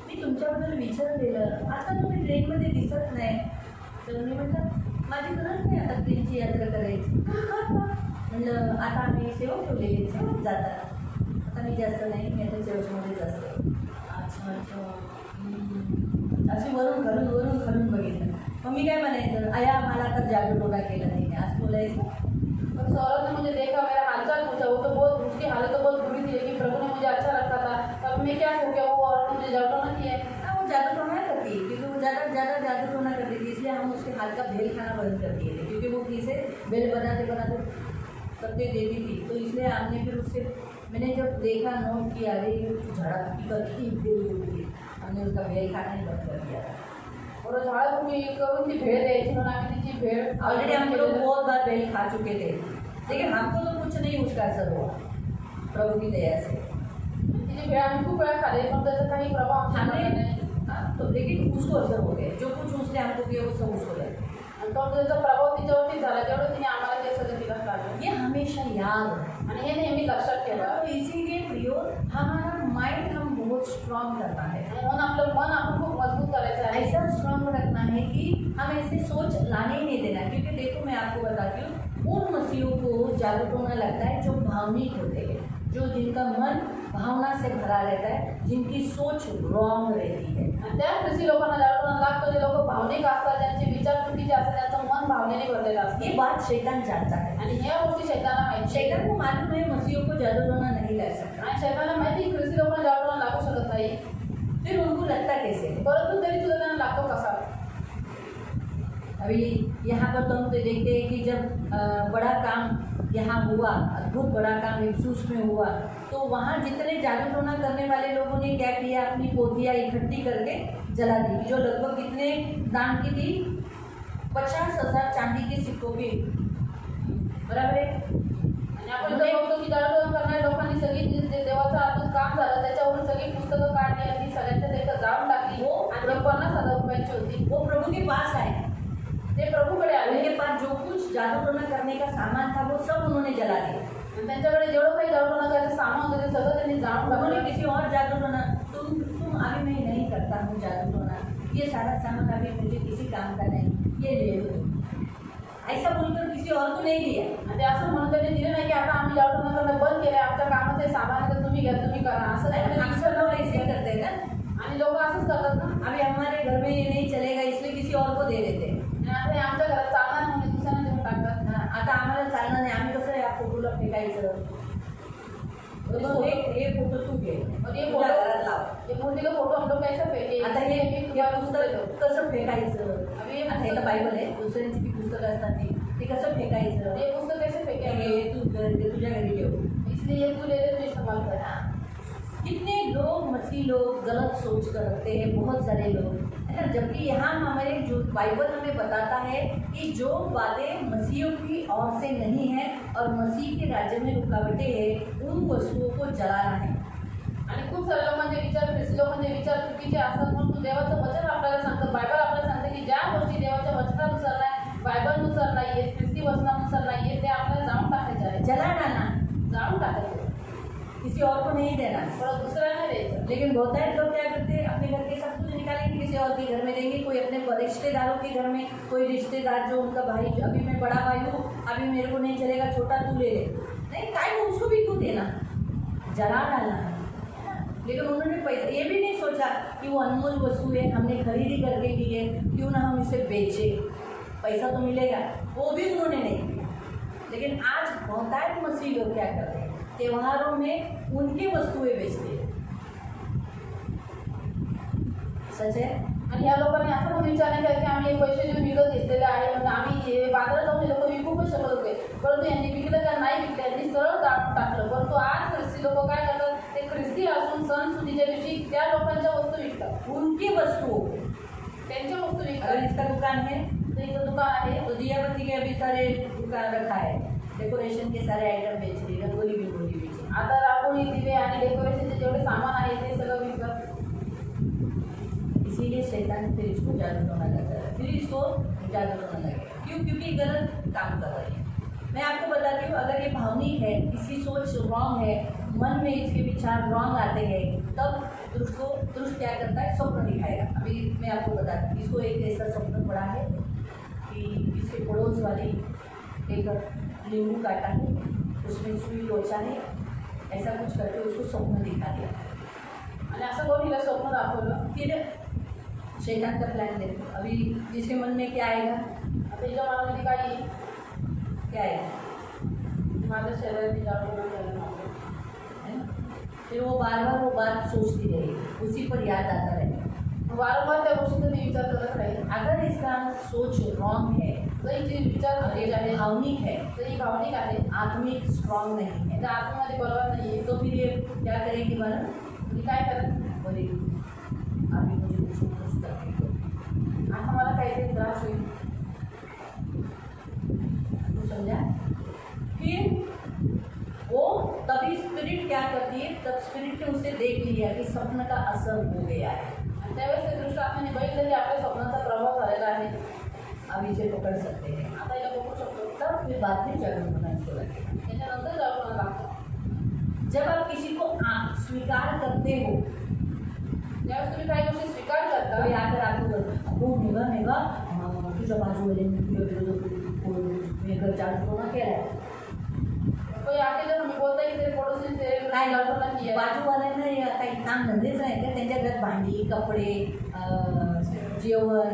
A: मी तुमच्याबद्दल विचारलेलं, आता तुम्ही ट्रेनमध्ये दिसत नाही. तर मी म्हटलं माझी गरज नाही आता ट्रेनची यात्रा करायची. म्हटलं आता आम्ही सेवक ठेवलेले, सेवक जातात, आता मी जास्त नाही, मी आता सेवकमध्येच असते. अच्छा अच्छा अशी वरून खालून बघितलं. मग मी काय म्हणायचं, आया मला आता जादू टोना केला नाही असं बोलायचं.
B: पर सौरभ ने मुझे देखा, मेरा हालचाल पूछा, वो तो बहुत उसकी हालत तो बहुत बुरी थी, लेकिन प्रभु ने मुझे अच्छा रखा था. तब मैं क्या करूँ, क्या वो औरत ने मुझे जादू टोना किया है.
A: वो जादू टोना करती है क्योंकि वो ज़्यादा जादू टोना करती थी, इसलिए हम उसके हाथ का भेल खाना बंद कर दिए थे, क्योंकि वो किसे भेल बनाते करते देती थी. तो इसलिए हमने फिर उससे मैंने जब देखा नोट किया, अरे झड़प करती भेल, हमने उसका भेल खाना ही बंद कर दिया था.
B: और झाड़फूँकी करून ती भेळ द्यायची, म्हणून आम्ही तिची भेळ
A: ऑलरेडी हम लोग बहुत बार भेल खा चुके थे, लेकिन हमको तो कुछ नहीं उसका असर हुआ प्रभु की दया से.
B: तिची भेळ आम्ही खूप वेळा खाल्ली, पण त्याचा काही प्रभाव आमच्यावर नाही.
A: तो लेकिन उसको असर हो गया, जो कुछ उसने हमको किया वो सब उसको लगा.
B: आणि तो त्याचा प्रभाव तिच्यावरती झाला, जेवढं तिने आम्हाला ते सगळं तिला लागलं.
A: ये हमेशा याद रखना.
B: आणि हे नेहमी लक्षात ठेवा.
A: तो इसीलिए प्रियो हमारा माइंड हम बहुत स्ट्रांग करना है,
B: आणि म्हणून आपलं मन आपण खूप मजबूत करायचं आहे.
A: ऐसा स्ट्रांग रखना है कि हम ऐसे सोच लाने ही नहीं देना. क्योंकि देखो मैं आपको बताती हूँ, उन मसीहों को जादू टोना लगता है जो भावनिक होते हैं, जो जिनका मन भावना से भरा रहता है, जिनकी सोच रॉन्ग रहती है.
B: आणि त्या ख्रिस्ती लोकांना जादू टोना लागतो, जे लोक भावनिक असतात, ज्यांचे विचार चुकीचे असतात, त्यांचं मन भावनेने भरलेलं असतं.
A: ये बात शैतान जानता है.
B: आणि ह्या गोष्टी शैतानाला माहिती.
A: शैतान को मालूम है मसीहों को जादू टोना नहीं लग सकता,
B: आणि शैतानाला माहिती ख्रिस्ती लोकांना जादू टोना लागू शकत नाही.
A: फिर उनको लगता कैसे है.
B: परंतु तरी सुद्धा त्यांना लागतो कसा.
A: अभी यहाँ पर तो हम तो देखते हैं कि जब बड़ा काम यहाँ हुआ, अद्भुत बड़ा काम इफ्सूस में हुआ, तो वहाँ जितने जादू टोना करने वाले लोगों ने क्या किया, अपनी पोथियाँ इकट्ठी करके जला दी, जो लगभग कितने दाम की थी, 50,000 चांदी के सिक्कों की, बराबर है.
B: आणि आपण ते बघतो की जादू टोना करणाऱ्या लोकांनी सगळी जे देवाचं अद्भुत काम झालं त्याच्यावरून सगळी पुस्तकं काढली आणि सगळ्यांच्या देखत जाळून टाकली. आणि ते 50,000 रुपयांची होती.
A: वो प्रभु के पास आए,
B: ते प्रभूकडे आले.
A: उनके पास जो कुछ जादू टोना करने का सामान था वो सब उन्होंने जला दिया.
B: आणि त्यांच्याकडे जेवढं काही जादू टोना करायचं सामान होतं ते सगळं त्यांनी जाळून
A: उन्होंने
B: टाकलं.
A: किसी और जादू टोना, तुम अभी मैं नहीं करता हूँ जादू टोना, ये सारा सामान अभी मुझे किसी काम का नहीं, ये ले लो, ऐसा बोलकर किसी और को नहीं दिया.
B: आणि ते असं म्हणून त्यांनी दिलं नाही की आता आम्ही जादू टोना करणं बंद केलं, आमच्या कामाचं हे सामान आहे तर तुम्ही घ्या, तुम्ही करा, असं नाही.
A: अक्सर लोग ऐसे ही करते हैं ना,
B: आणि लोक असंच करतात ना.
A: अभी हमारे घर में ये नहीं चलेगा इसलिए किसी और को दे देते हैं.
B: आणि आता हे आमच्या घरात चालणार म्हणून दुसऱ्यांना देऊन टाकतात.
A: हाँ, आता आम्हाला चालणार नाही, आम्ही कसं या फोटोला फेकायचं, तो एक फोटो तू घे
B: और ये
A: तुझ्या
B: फोटो
A: घरात लाव.
B: ये मूर्ति का फोटो हम लोग कैसे फेंके.
A: आता हे पुस्तक कसं फेकायचं,
B: अभी ये
A: आता इथं बायबल आहे, दुसऱ्यांची जी पुस्तकं असतात ते कसं फेकायचं,
B: ये पुस्तक कैसे फेंके.
A: हे तू तुझ्या घरी ठेव.
B: इसलिए ये तू ले ले, तू इस्तेमाल कर.
A: कितने लोग मसीह लोग गलत सोच कर रखते हैं, बहुत सारे लोग है ना. जबकि यहाँ हमारे जो बाइबल हमें बताता है कि जो बातें मसीहों की ओर से नहीं है और मसीह के राज्य में रुकावटें हैं, उन वस्तुओं को जलाना है.
B: आणि खूप सारे लोकांचे विचार, ख्रिस्ती लोकांचे विचार चुकीचे असतात, म्हणून देवाचं वचन आपल्याला सांगतं, बायबल आपल्याला सांगते की ज्या गोष्टी देवाच्या वचनानुसार नाही, बायबलनुसार नाही आहेत, ख्रिस्ती वचनानुसार नाही आहेत, ते आपल्याला जाळून टाकायचे आहे.
A: जला डालना,
B: जाळून टाकायचे,
A: किसी और को नहीं देना.
B: थोडं दुसऱ्यांना द्यायचं.
A: लेकिन बहुत सारे लोग क्या करते हैं, अपने घर के सब कुछ निकालेंगे किसी और के घर में देंगे, कोई अपने रिश्तेदारों के घर में, कोई रिश्तेदार जो उनका भाई, अभी मैं बड़ा भाई हूँ, अभी मेरे को नहीं चलेगा, छोटा तू ले ले, नहीं काय उसको भी क्यों देना, जला डालना है. लेकिन उन्होंने पैसा ये भी नहीं सोचा कि वो अनमोल वस्तु है, हमने खरीदी करके ली है, क्यों ना हम इसे बेचे, पैसा तो मिलेगा, वो भी उन्होंने नहीं किया. लेकिन आज बहुतायत मसीह लोग क्या करते हैं, त्योहारों में उनकी वस्तुएं बेचते हैं. सच है?
B: आणि या लोकांनी असं पण विचार नाही केला की आम्ही हे पैसे देऊन विकत घेतलेले आहे म्हणून आम्ही हे बाजारात जाऊन हे लोक विकू पण शकत होते, परंतु यांनी विकलं का नाही विकलं, यांनी सरळ टाकलं. परंतु आज ख्रिस्ती लोक काय करतात, ते ख्रिस्ती असून सणसुदीच्या दिवशी त्या लोकांच्या वस्तू विकतात,
A: उनकी वस्तु,
B: त्यांच्या वस्तू
A: अगर
B: विकतात.
A: इसका दुकान है
B: तर इथं दुकान आहे,
A: तो दिया बत्ती के अभी सारे दुकान रखा है, डेकोरेशन के सारे आइटम बेच रही, रंगोली बिंगोली बेच रही.
B: आता रांगोळी दिवे आणि डेकोरेशनचे जेवढे सामान आहे ते सगळं विकतात.
A: इसीलिए शैतान फिर इसको जादू टोना करता है, फिर इसको जादू टोना लगेगा. क्यों? क्योंकि गलत काम कर रही है. मैं आपको बताती हूँ, अगर ये भावनिक है, इसकी सोच रॉन्ग है, मन में इसके विचार रॉन्ग आते हैं, तब दृष्ट क्या करता है, स्वप्न दिखाएगा. अभी मैं आपको बताती हूँ, इसको एक ऐसा स्वप्न पड़ा है कि इसके पड़ोस वाली एक नींबू काटा है, उसमें सुई लोचा है, ऐसा कुछ करके उसको स्वप्न दिखा दिया.
B: आणि असं कोण हिला स्वप्न दाखवलं.
A: फिर शैतान का प्लान देखो, अभी जिसके मन में क्या आएगा,
B: आता हिच्या मनामध्ये काय येईल,
A: क्या आएगा,
B: माझ्या शरीराची जागरूकता झाली नाही.
A: है ना? फिर वो बार बार वो बात सोचती रहेगी, उसी पर याद आता रहेगा.
B: वारंवार त्या गोष्टीचा ती विचार करत राहील.
A: अगर इसका सोच रॉन्ग है,
B: तर हिची विचार
A: अगर
B: आहे,
A: भावनिक है,
B: तर ही भावनिक आहे,
A: आत्मिक स्ट्रॉन्ग नहीं है,
B: त्या आतमध्ये बरोबर नाही आहे,
A: तो फिर ये क्या करेगी मालूम,
B: मी काय करत,
A: बोलेगी अभी मुझे कुछ करने दो.
B: आता मला काहीतरी त्रास होईल.
A: तो समझा. फिर वो तभी स्पिरिट क्या करती है, तब स्पिरिट ने उसे देख लिया कि स्वप्न का असर हो गया है,
B: आणि त्यावेळेस ते दृष्ट आत्म्याने बघितलं की आपल्या स्वप्नाचा प्रभाव झालेला आहे,
A: अब इसे पकड़ सकते हैं.
B: आता हिला बघू शकतो.
A: तब फिर बाद में जागरूक होना इसको लगेगा.
B: त्याच्यानंतर जाऊन लागतो.
A: जब आप किसी को स्वीकार करते हो,
B: ज्यावेळेस तुम्ही काही गोष्टी स्वीकार
A: तो
B: करता,
A: याकर आपको हो मेघा तुझ्या बाजूवाल्यांनी तुझ्या विरोधात जागरूक केला आहे.
B: कोई आके जर हमें बोलता है कि तेरे पड़ोसी तेरे
A: काय
B: जागरूकता किया है,
A: बाजूवाल्यांना काही काम धंदेच नाही का, त्यांच्या घरात भांडी कपडे जेवण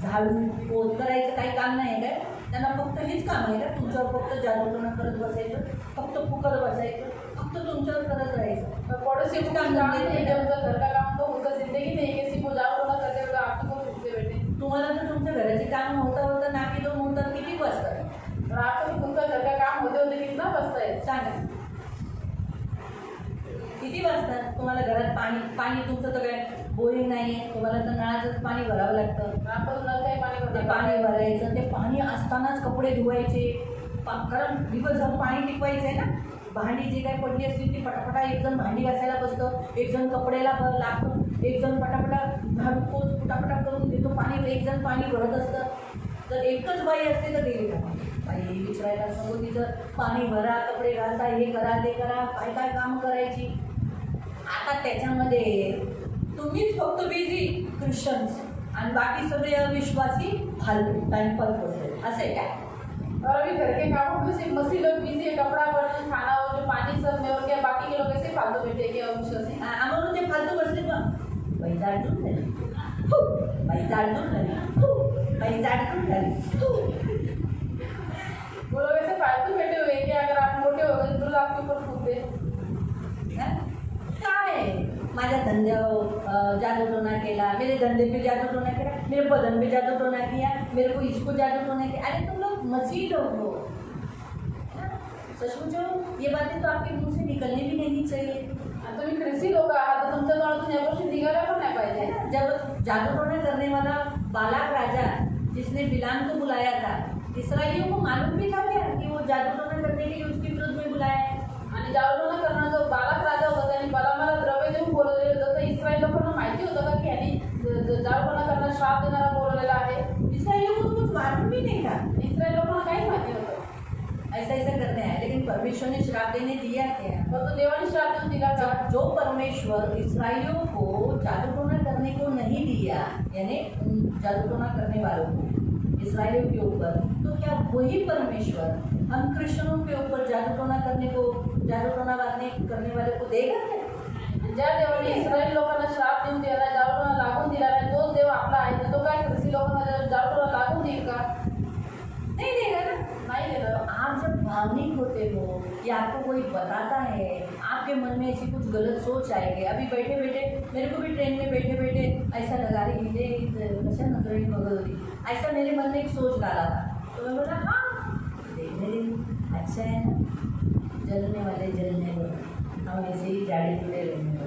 A: झाडू पोत करायचं काही काम नाही काय, त्यांना फक्त हेच काम आहे का, तुमच्यावर फक्त जादूटोना करत बसायचं, फक्त फुकत बसायचं, फक्त तुमच्यावर करत राहायचं.
B: पड़ोसी को काम नहीं है, जब उनका घर का काम तो उनका जिंदगी नहीं है, किसी को जागरूकता करते हुए आपको को पूछते बैठे.
A: तुम्हाला तर तुमच्या घराचे काम होता नाकी दोन होतात, किती बसतात
B: और आपको भी उनका घर का काम होते होते कितना बचता है.
A: सांगा, किती वाजतात. तुम्हाला घरात पाणी तुमचं तर काय बोरिंग नाही आहे, तुम्हाला तर नळाचंच पाणी भरावं लागतं.
B: आपको नल का पानी
A: ते पाणी भरायचं, ते पाणी असतानाच कपडे धुवायचे, कारण दिवसभर पाणी टिकवायचं आहे ना. भांडी जी काही पडली असतील ती पटापटा एक जण भांडी घासायला बसतं, एक जण कपड्याला लागतं, एक जण पटापटा झाडू पोच पटापटा करून देतो, पाणी एक जण पाणी भरत असतं. जर एकच बाई असते तर गेली का बाई विचारायला नको, तिचं पाणी भरा, कपडे घासा, हे करा ते करा, काय काय काम करायची. आता त्याच्यामध्ये तुम्हीच फक्त बिझी ख्रिश्चन्स आणि बाकी सगळे अविश्वासी फालतू टाइमपास बसले, असं आहे काय.
B: और अभी घर के कामों में सिर्फ मसी लोग बिजी है, कपड़ा बर्तन खाना और जो पानी सब में, और क्या बाकी के लोग ऐसे फालतू बैठे कि अविश्वासी.
A: आम्हाला ते फालतू बसले पण बाई जाडून झाली, बाई जाडून झाली, बाई जाडून झाली.
B: वो लोग ऐसे फालतू बैठे हुए हैं कि अगर आप मोटे हो गए तो आपके ऊपर कूदते.
A: काय माझ्या धंद्यावर जादू टोना केला, मेरे धंधे पे जादू टोना किया, मेरे बदन पे जादू टोना किया, मेरे को इसको जादू टोना किया. अरे तुम लोग मसीह लोग हो, सचमुच ये बातें तो आपके मुंह से निकलनी भी नहीं चाहिए.
B: आणि तुम्ही ख्रिस्ती लोक आहात तर तुमच्या तोंडातून या गोष्टी निघाल्या पण नाही पाहिजे.
A: जब जादू टोना करने वाला बालाक राजा जिसने बिलाम को बुलाया था, इसराइलियों को मालूम भी था क्या कि वो जादू टोना करने के लिए उसके विरुद्ध में बुलाया है.
B: आणि जागरूकता करणारा जो बालक राजा होता त्यांनी बलामाला द्रव्य देऊन बोलवलेलं होतं, तर इस्रायल लोकांना माहिती होतं का की यांनी जागरूकता करणारा श्राप देणारा बोलवलेला आहे.
A: इसराइलियों को तो कुछ मालूम भी नहीं था.
B: इस्रायल लोकांना काहीच माहिती नव्हतं.
A: ऐसा ऐसा करते हैं, लेकिन परमेश्वर ने श्राप देने दिया क्या.
B: परंतु देवाने श्राप देऊन दिला का.
A: जो परमेश्वर इसराइलियों को जादू टोना करने को नहीं दिया, यानी जादू टोना करने वालों को इसराइलियों के ऊपर, तो क्या वही परमेश्वर हम क्रिश्चियनों के ऊपर जादू टोना करने वाले को देगा क्या.
B: ज्या देवाने इस्रायल लोकांना श्राप देऊन दिला, जागरूकता लागून दिला नाही, तोच देव आपला आहे, तर तो काय ख्रिस्ती लोकांना जागरूकता लागून देईल का.
A: नहीं देगा ना.
B: नाही देणार.
A: आप आप जब भावनिक होते हो या आपको कोई बताता है, आपके मन में ऐसी कुछ गलत सोच आएगी। अभी बैठे बैठे मेरे को भी ट्रेन में बैठे बैठे ऐसा लगा रही मुझे कशा नजरें बगल होती, ऐसा मेरे मन में एक सोच डाला था। तो मैं बोला हाँ देखने दे, अच्छा है ना, जलने वाले जलने दो, हम ऐसे ही जाडी तुले रहने दो।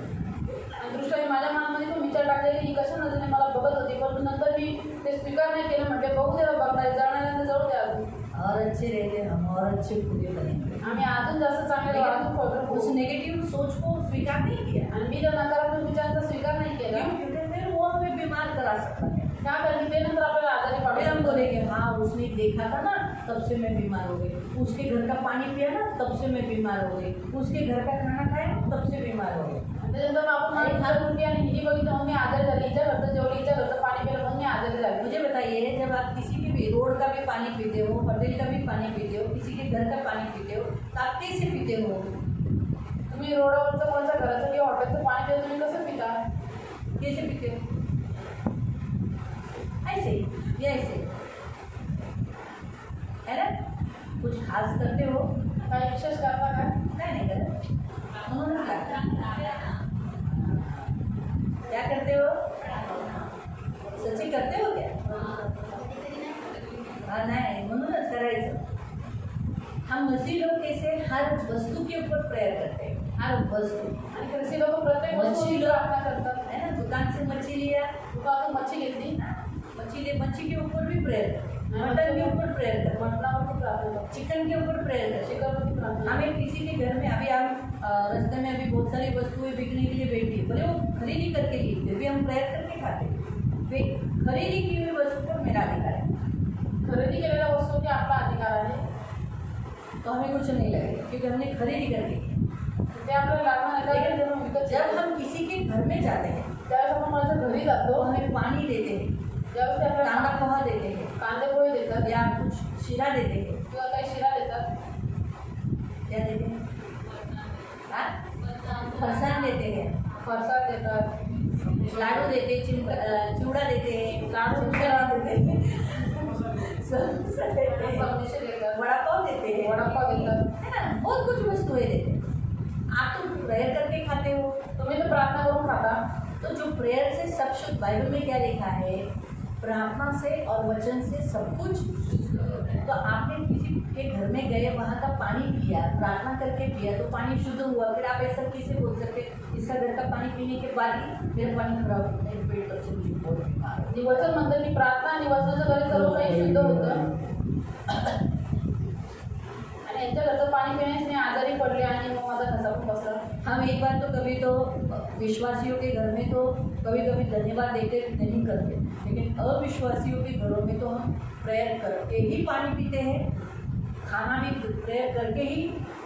B: आणि दृष्टीने माझ्या मनामध्ये तो विचार टाकले की ही कशा नजरेने मला बघत होती, परंतु नंतर मी ते स्वीकार नाही केलं. म्हटले बघू द्या, बघणार जाणार जाऊ द्या, अजून
A: और अच्छे रहते हम और अच्छे पूरे बनेंगे।
B: आम्ही अजून जास्त चांगले अजून फॉलो
A: उस नेगेटिव सोच को स्वीकार नहीं किया,
B: आणि मी त्या नकारात्मक विचारांचा स्वीकार नाही केला.
A: क्योंकि फिर वो हमें बीमार करा सकता है।
B: का कारण की ते नंतर आपल्याला आजारी
A: फिर हम
B: पाडू.
A: बोलेंगे हाँ उसने देखा था ना तब से मैं बीमार हो गई, उसके घर का पानी पिया ना तब से मैं बीमार हो गई, उसके घर का खाना खाया ना तब से बीमार हो गई।
B: त्याच्यानंतर आपण माझी खाल उलटी आणि हिंदी बघितलं मग मी आजारी झाली, हिच्या घरचं जेवढी हिच्या घरचं पाणी पिलं मग मी आजारी झाली.
A: मुझे बताइए, जब आप किसी के भी रोड का भी पानी पीते हो, होटल का भी पानी पीते हो, किसी के घर का पानी पीते हो, तो आप कैसे पीते हो?
B: तुम्ही रोडावरचं कोणत्या घराचं किंवा हॉटेलचं पाणी पिता, तुम्ही कसं पिता?
A: कैसे पीते हो? ऐसे या ऐसे, है ना? कुछ खास करते हो?
B: काही विशेष करता का?
A: काय नहीं करत, म्हणूनच लागतं. क्या करते हो? सच्ची करते हो क्या? हाँ नहीं, म्हणूनच करायचं. हम मसीह लोग कैसे हर वस्तु के ऊपर प्रेयर करते हैं, हर वस्तु.
B: आणि ख्रिस्ती लोक प्रत्येक वस्तूची प्रार्थना करतात.
A: है ना, दुकान से मच्छी लिया,
B: दुकानातून मच्छी घेतली,
A: मच्छी के ऊपर भी प्रेयर करते हैं, मटन के ऊपर प्रेयर करते हैं,
B: मटणावरती प्रार्थना करतात,
A: चिकन के ऊपर प्रेयर करते हैं.
B: चिकनवरती प्रार्थना.
A: हमें किसी के घर में अभी हम रास्ते में अभी बहुत सारी वस्तुएं बिकने के लिए बैठी है, भले वो खरीदी करके ली, फिर भी हम प्रेयर करके खाते हैं. खरीदी की हुई वस्तु पर मेरा अधिकार है,
B: खरेदी केलेल्या वस्तूवरती आपला अधिकार आहे.
A: तो हमें कुछ नहीं लगेगा क्योंकि हमने खरीदी करके की.
B: ते आपल्याला लागणार नाही, कारण जेव्हा विकत
A: जब हम किसी के घर में जाते हैं
B: त्यावेळेस आपण माझ्या घरी
A: तो
B: जातो,
A: हमें पानी देते हैं,
B: ज्यावेळेस ते
A: कांदा
B: आपल्याला
A: पोहा देते हैं,
B: कांदे पोहे देतात
A: या कुछ शिरा देते हैं.
B: किंवा काही शिरा देतात,
A: क्या देते हैं? हाँ? फरसान देते हैं,
B: फरसाण देतात,
A: लाडू देते हैं, चिवड़ा देते हैं,
B: लाडू
A: चिवड़ा देते हैं, समोसा देते हैं,
B: समोसे देतात,
A: वड़ा पाव देते हैं,
B: वडापाव देतात.
A: है ना, बहुत कुछ वस्तुएं देते हैं. आप तो प्रेयर करके खाते हो,
B: तुम्ही तर प्रार्थना करून खाता.
A: तो जो प्रेयर से सब शुद्ध, बाइबल में क्या लिखा है? प्रार्थना से और वचन से सब कुछ. तो आपने किसी के घर में गए, वहाँ का पानी पिया, प्रार्थना करके पिया, तो पानी शुद्ध हुआ. फिर आप ऐसा कैसे बोल सकते इसका घर का पानी पीने के बाद ही मेरा पानी खराब होता है, पेट तब से मुझे बहुत बीमार है.
B: आणि वचन म्हणतं की प्रार्थना आणि वचनाच्या घरी सर्व काही शुद्ध होतं, आणि यांच्या घरचं पाणी पिण्यास मी आजारी पडले आणि मग माझा घसा पण बसला.
A: हम एक बार तो कभी तो विश्वासियों के घर में तो कभी कभी धन्यवाद देते नहीं करते, लेकिन अविश्वासियों के घरों में तो हम प्रेयर करके ही पानी पीते हैं, खाना भी प्रेयर करके ही,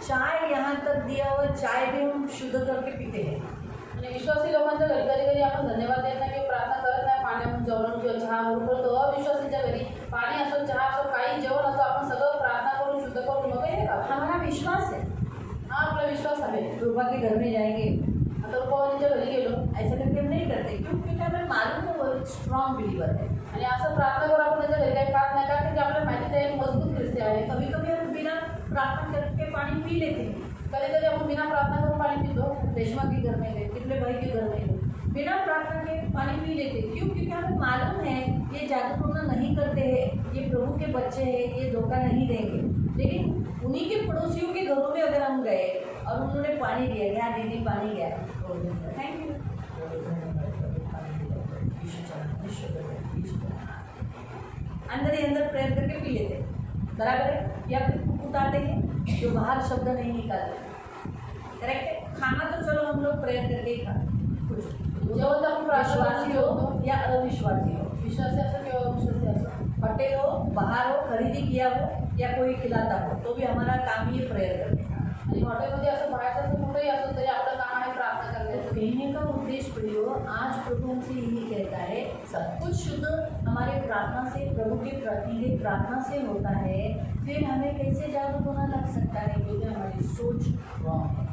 A: चाय यहाँ तक दिया हुआ चाय भी हम शुद्ध करके पीते हैं.
B: आणि विश्वासी लोकांच्या घरी कधी कधी आपण धन्यवाद देत नाही किंवा प्रार्थना करत नाही पाण्याहून जेवण किंवा चहावरून, परंतु अविश्वासीच्या घरी पाणी असो, चहा असो, काही जेवण असो, आपण सगळं प्रार्थना करून शुद्ध करून मग हे खातो.
A: हमारा विश्वास है.
B: हा आपला विश्वास आहे.
A: रूपा के घर में जाएंगे,
B: आता पवनच्या घरी गेलो
A: ऐसा करके हम नहीं करते, क्योंकि हमें मालूम है वो एक स्ट्रॉन्ग बिलीवर है.
B: आणि असं प्रार्थना करून आपण त्याच्या घरी काही खात नाही का, की आपल्याला माहिती आहे एक मजबूत ख्रिस्ती आहे.
A: कभी कभी हम बिना प्रार्थना करके पानी पी लेते हैं.
B: कधी कधी आपण बिना प्रार्थना करून पाणी पितो.
A: रेशमा के घर में गए, कितने भाई के घर में गए, बिना प्रार्थना के पानी पी लेते. क्यों? क्योंकि हमें मालूम है ये जादू टोना नहीं करते हैं, ये प्रभु के बच्चे हैं, ये धोखा नहीं देंगे. लेकिन उन्हीं के पड़ोसियों के घरों में अगर हम गए और उन्होंने पानी दिया, क्या दीदी पानी गया, थैंक यू, अंदर ही अंदर प्रेयर करके पी लेते, बराबर है. या फिर उतारते हैं जो बाहर शब्द नहीं निकालते, करेक्ट है. खाना तो चलो हम लोग प्रेयर करके ही खाते, कुछ
B: जेवण तर आपण प्रार्थना
A: विश्वासी
B: करून
A: हो
B: जेवतो.
A: या अविश्वासी हो,
B: विश्वासी असो किंवा अविश्वासी असो,
A: होटल हो, बाहर हो, खरीदी किया हो या कोई खिलाता हो, तो भी हमारा काम ये प्रेयर करने का.
B: आणि हॉटेलमध्ये असं बाहेरचं असं कुठेही असो तरी आपलं काम आहे प्रार्थना
A: तो
B: करण्याचं.
A: कहने का उद्देश्य प्रियो, आज प्रभु हमसे यही कहता है, सब कुछ शुद्ध हमारे प्रार्थना से, प्रभु के प्रति प्रार्थना से होता है. फिर हमें कैसे जादू होना लग सकता है? क्योंकि हमारी सोच रॉन्ग है.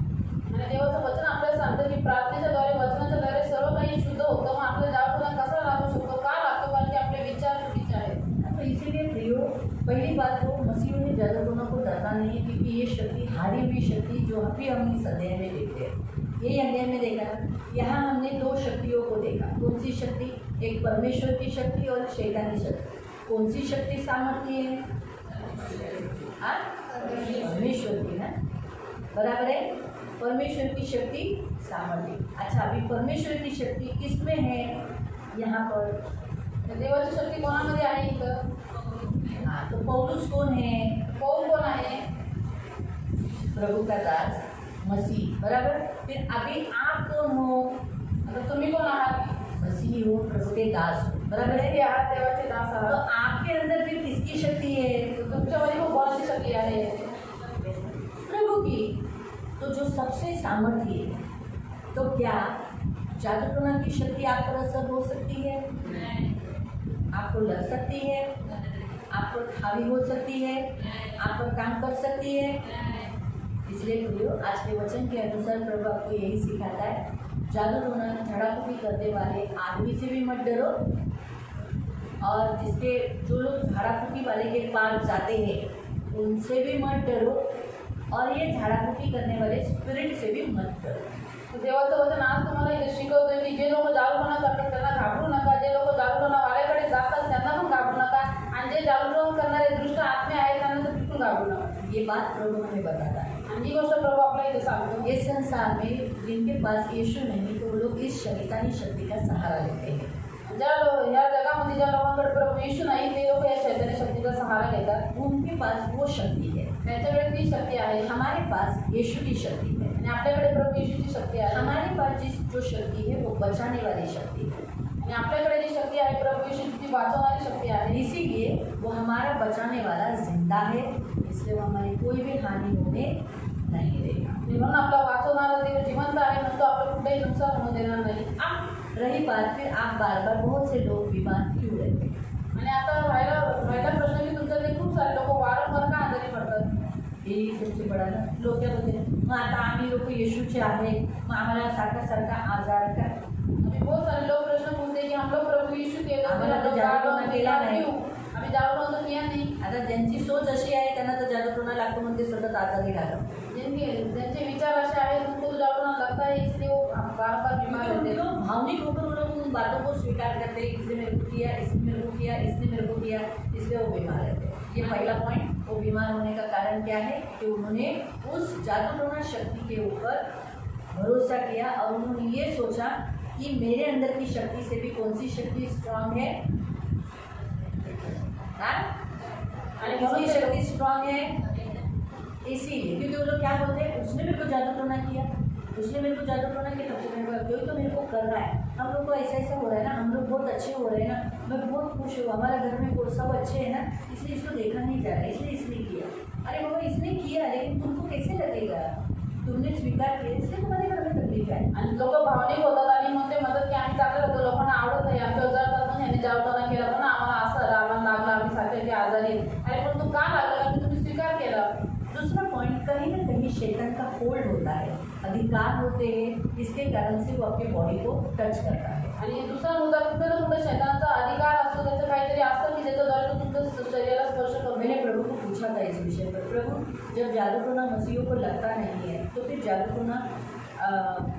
B: आणि देवाचं वचन आपल्याला सांगतं की प्रार्थनेच्या द्वारे, वचनाच्या द्वारे सर्व काही शुद्ध होतं. मग आपल्याला जादूटोना कसा लागू शकतो, का लागतो? कारण की आपले विचार चुकीचे आहेत.
A: तो इसीलिए प्रियो, पहली बात तो मसीह ने जादू टोना को डरना नहीं क्योंकि ये शक्ति हारी हुई शक्ति जो अभी हम इस अध्याय में देखते हैं, यही अध्याय में देखा ना, यहाँ हमने दो शक्तियों को देखा। कौन सी शक्ति? एक परमेश्वर की शक्ति और शैतानी शक्ति। कौन सी शक्ति सामर्थ्य है? परमेश्वर की ना, बराबर है। परमेश्वर की शक्ति सामर्थ्य। अच्छा, अभी परमेश्वर की शक्ती किस में है? यहाँ पर
B: देवाची शक्ती कोणामध्ये आहे इथं?
A: हाँ, तो पौलुस कौन है?
B: पौल कोण आहे?
A: प्रभु का दास मसीह, बराबर। फिर अभी आप कौन हो?
B: आता तुम्ही कोण आहात?
A: मसीह हो, प्रभु के दास हो, बराबर
B: हे
A: है।
B: आहात देवाचे दास
A: तो
B: आहात।
A: आपके अंदर फिर किसकी शक्ति है?
B: तो तुमच्यामध्ये कोणाची शक्ती आहे?
A: प्रभु की। तो जो सबसे सामर्थ्य है, तो क्या जादू टोना की शक्ति आप पर असर हो सकती है? आपको लग सकती है? आप पर हावी हो सकती है? आप पर काम कर सकती है? इसलिए प्रियो, आज के वचन के अनुसार प्रभु आपको यही सिखाता है, जादू टोना झड़ाफूकी करने वाले आदमी से भी मत डरो, और जिसके जो लोग झाड़ाफूकी वाले के पास जाते हैं उनसे भी मत डरो, और ये झाड़ाफूकी करने वाले स्पिरिट से भी मत डरो।
B: तर देवाचं वचन आज तुम्हाला इथे शिकवतोय की जे लोक जागरूकपणा करतात त्यांना घाबरू नका, जे लोक जागरूकपणा वाल्याकडे जातात त्यांना पण घाबरू नका, आणि जे जागरूकपणा करणारे दृष्ट आत्मे आहेत त्यांना तर बिलकुल घाबरू नका।
A: ये बात प्रभु हमें बताता है।
B: आणि ही गोष्ट प्रभू आपल्याला इथे सांगतो।
A: इस संसार में जिनके पास यीशु नहीं, तो वो लोग इस शैतानी शक्ति का सहारा लेते हैं।
B: या जगामध्ये ज्या लोकांकडे प्रभू येशू नाही ते लोक या शैतानी शक्तीचा सहारा घेतात।
A: उनके पास वो शक्ति है,
B: त्यांच्याकडे ती शक्ती आहे,
A: हमारे पास यीशु की शक्ति है।
B: आणि आपल्याकडे प्रभू येशूची शक्ती आहे।
A: हमारे पास जो शक्ति है वो बचाने वाली शक्ति है,
B: आणि आपल्याकडे जी शक्ती आहे प्रभू येशूची ती वाचवणारी शक्ती आहे।
A: इसीलिए वो हमारा बचाने वाला जिंदा है, इसलिए वो हमारी कोई भी हानि होने नहीं देगा।
B: म्हणून आपला वाचवणारा देव जिवंत आहे, म्हणून तो आपलं कुठेही नुकसान होऊ देणार नाही।
A: अब रही बात, फिर आप बार बार बहुत से लोग बीमार क्यों रहते हैं?
B: आणि आता राहिला प्रश्न की तुमच्याकडे खूप सारे लोक वारंवार का आजारी पडतात?
A: यही सबसे बड़ा ना, लोग क्या बोलते हैं, मग आता आम्ही लोक येशूचे आहे, मग आम्हाला सारखा सारखा आजार का?
B: अभी बहुत सारे लोग प्रश्न पूछते हैं कि हम लोग प्रभु यीशु के लोग
A: आम्हाला तर जादूटोना केला नाही।
B: अभी जागरण तो किया नहीं।
A: आता ज्यांची सोच अशी आहे त्यांना तर जादूटोना लागतो म्हणून ते सतत आजारी राहतात।
B: जिनके विचार ऐसे आए उनको तो जागरण लगता है, इसलिए वो बार बार बीमार रहते हैं।
A: लोग भावनिक होकर वो लोग उन बातों को स्वीकार करते हैं, इसने मेरे को किया, इसने मेरे को किया, इसने मेरे को किया, इसलिए वो बीमार रहते हैं। ये पहला पॉइंट। वो बीमार होने का कारण क्या है? कि उन्होंने उस जादूटोना शक्ति के ऊपर भरोसा किया और उन्होंने ये सोचा कि मेरे अंदर की शक्ति से भी कौन सी शक्ति स्ट्रांग है? किसकी शक्ति स्ट्रांग है? इसीलिए, क्योंकि वो लोग क्या बोलते हैं, उसने मेरे को जादू टोना किया, उसने मेरे को जादू टोना किया, तब से मेरे को कोई तो मेरे को कर रहा है, हम लोग को ऐसा ऐसा हो रहा है ना, हम लोग बहुत अच्छे हो रहे हैं ना, मैं बहुत खुश हूँ, हमारे घर में कोई सब अच्छे हैं ना, इसलिए इसको देखा नहीं जा रहा, इसलिए इसने किया। अरे बाबा, इसने किया, लेकिन तुमको कैसे लगेगा? तुमने स्वीकार किया, इसलिए तुम्हारे घर में तकलीफ है।
B: आणि लोक भावनिक होतात आणि मग ते म्हणतात की आम्ही चांगले होतो, लोकांना आवडत आहे, आमच्या उजाळतात म्हणून ह्याने जागरण केला म्हणून आम्हाला असं आम्हाला लागलं, आम्ही सारखे आजारी। अरे पण तू का लागला? कारण तुम्ही स्वीकार केला।
A: दूसरा पॉइंट, कहीं ना कहीं शैतान का होल्ड होता है, अधिकार होते हैं, इसके कारण से वो आपके बॉडी को टच करता है।
B: आणि दुसरा मुद्दा कुठे ना कुठे शैतानाचा अधिकार असतो, त्याचं काहीतरी असतं की ज्याच्याद्वारे तो तुमच्या शरीराला स्पर्श करतो।
A: मैंने प्रभु को पूछा था इस विषय पर, प्रभु जब जादू टोना मसीहों को लगता नहीं है तो फिर जादू टोना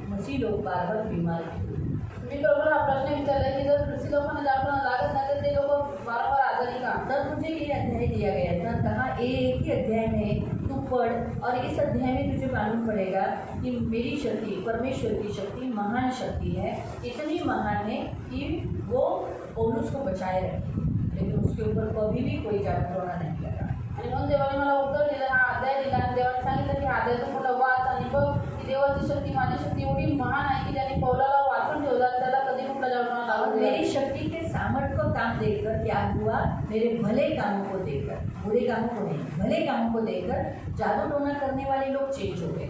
A: मसीह लोग बार बार बीमार क्यों?
B: मी प्रभूला हा प्रश्न विचारला की जर कृषी लोकांना जागरण लागत नाही तर ते लोक वारंवार आजारी का?
A: तब मुझे ये अध्याय दिया गया था, कहा एक ही अध्याय में तू पढ़ और इस अध्याय में तुझे मालूम पड़ेगा कि मेरी शक्ति, परमेश्वर की शक्ति महान शक्ति है, इतनी महान है कि वो पौलुस को बचाए रखी, लेकिन उसके ऊपर कभी भी कोई जादू टोना नहीं लगा।
B: आणि म्हणून देवाने मला उत्तर दिलं, हा अध्याय दिला आणि देवाने सांगितलं की हा अध्याय तू पुढं वाच आणि बघ की देवाची शक्ती, माझी शक्ती एवढी महान आहे की त्याने पौलाला वाचून ठेवला, त्याला कधी कुठला जागरण लागत नाही।
A: मेरी शक्ति के सामर्थ्य को काम देखकर क्या हुआ? मेरे भले कामों को देखकर, बुरे कामों को नहीं, भले कामों को देखकर जादू टोना करने वाले लोग चेंज हो गए।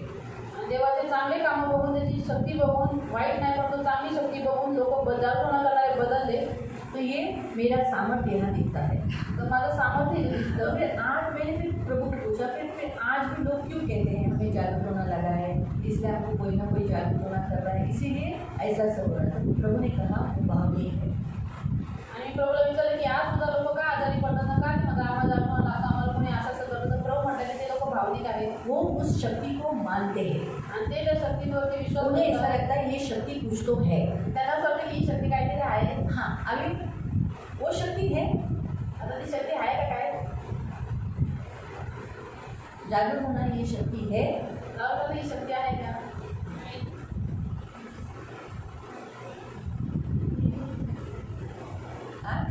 B: देवाचे चांगले कामं बघून, त्याची शक्ती बघून, वाईट नाही पण तो चांगली शक्ती बघून लोक जागरण करणारे बदलले।
A: तो ये मेरा सामर्थ्य यहाँ दिखता है।
B: तर माझं सामर्थ्य
A: तो
B: दिसतं।
A: फिर आज मैंने फिर प्रभु को पूछा, फिर आज भी लोग क्यों कहते हैं हमें जादू टोना लगा है, इसलिए आपको कोई ना कोई जादू टोना कर रहा है, इसीलिए ऐसा सब हो रहा है। तो प्रभु ने कहा वो भावनिक है।
B: आणि प्रभूला विचारलं की आज सुद्धा लोक का आजारी पडतात ना, काय म्हणतात आम्हाला जागरण लागतं, आम्हाला कोणी असं असं करतं, तर प्रभू म्हणतात की ते लोक भावनिक आहेत
A: वो उस शक्ति को मानते हैं।
B: आणि ते त्या शक्तीवरती विश्वास
A: उन्हें ऐसा
B: करतात.
A: लगता है ये शक्ति कुछ तो है।
B: त्यांना असं वाटतं की ही शक्ती काहीतरी आहे.
A: हाँ, अभी वो शक्ति है,
B: आता ती शक्ती आहे का काय?
A: जागरूक होना ये शक्ति है।
B: जागरूक ही शक्ती आहे का?
A: हाँ?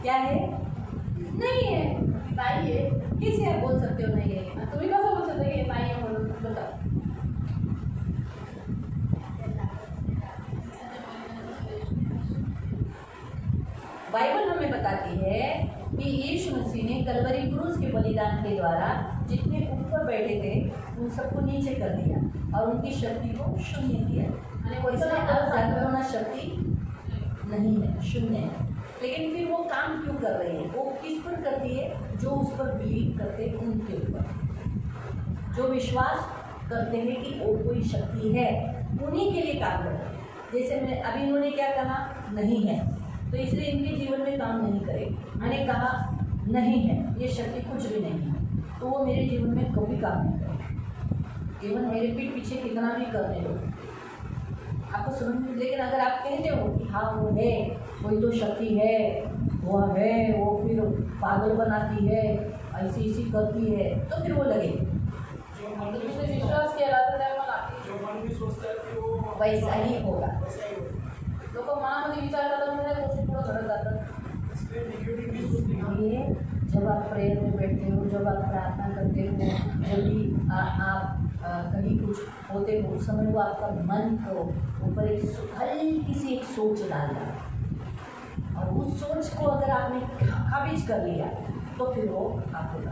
A: क्या है? नहीं है।
B: नाही आहे.
A: कैसे आप बोल सकते हो नहीं है?
B: आणि तुम्ही कसं बोलू शकता की नाही आहे म्हणून? बघा.
A: बाइबल हमें बताती है कि यीशु मसीह ने कलवरी क्रूस के बलिदान के द्वारा जितने ऊपर बैठे थे उन सबको नीचे कर दिया और उनकी शक्ति को शून्य किया।
B: आणि
A: इसमें
B: वचन
A: अब
B: आपल्याला
A: जागरूक
B: सांगतं
A: होना शक्ति नहीं है, शून्य है। लेकिन फिर वो काम क्यों कर रही है? वो किस पर करती है? जो उस पर बिलीव करते हैं उनके ऊपर, जो विश्वास करते हैं कि वो कोई शक्ति है, उन्हीं के लिए काम करते हैं। जैसे मैं अभी इन्होंने क्या कहा? नहीं है, तो इसलिए इनके जीवन में काम नहीं करेगी। मैंने कहा नहीं है, ये शक्ति कुछ भी नहीं है, तो वो मेरे जीवन में कभी काम नहीं करेगी। जीवन मेरे पीठ पीछे कितना भी करने दो, आपको समझ में। लेकिन अगर आप कहते हो कि हाँ वो है, कोई तो शक्ति है, वो फिर पागल बनाती है, ऐसी ऐसी करती है, तो फिर वो लगेगी।
B: तुम्ही जर विश्वास केला तर त्यामुळे
A: वैसा ही होगा।
B: लोक मनामध्ये विचार करतात म्हणजे त्या गोष्टी पुढे घडत जातात.
A: इसलिए जब आप प्रेयर में बैठते हो, जब आप प्रार्थना करते हो, जब भी आप कहीं कुछ होते हो, उस समय वो आपका मन को ऊपर हल्की सी एक सोच डाल रहा, और उस सोच को अगर आपने काबिज कर लिया तो फिर वो आप होगा।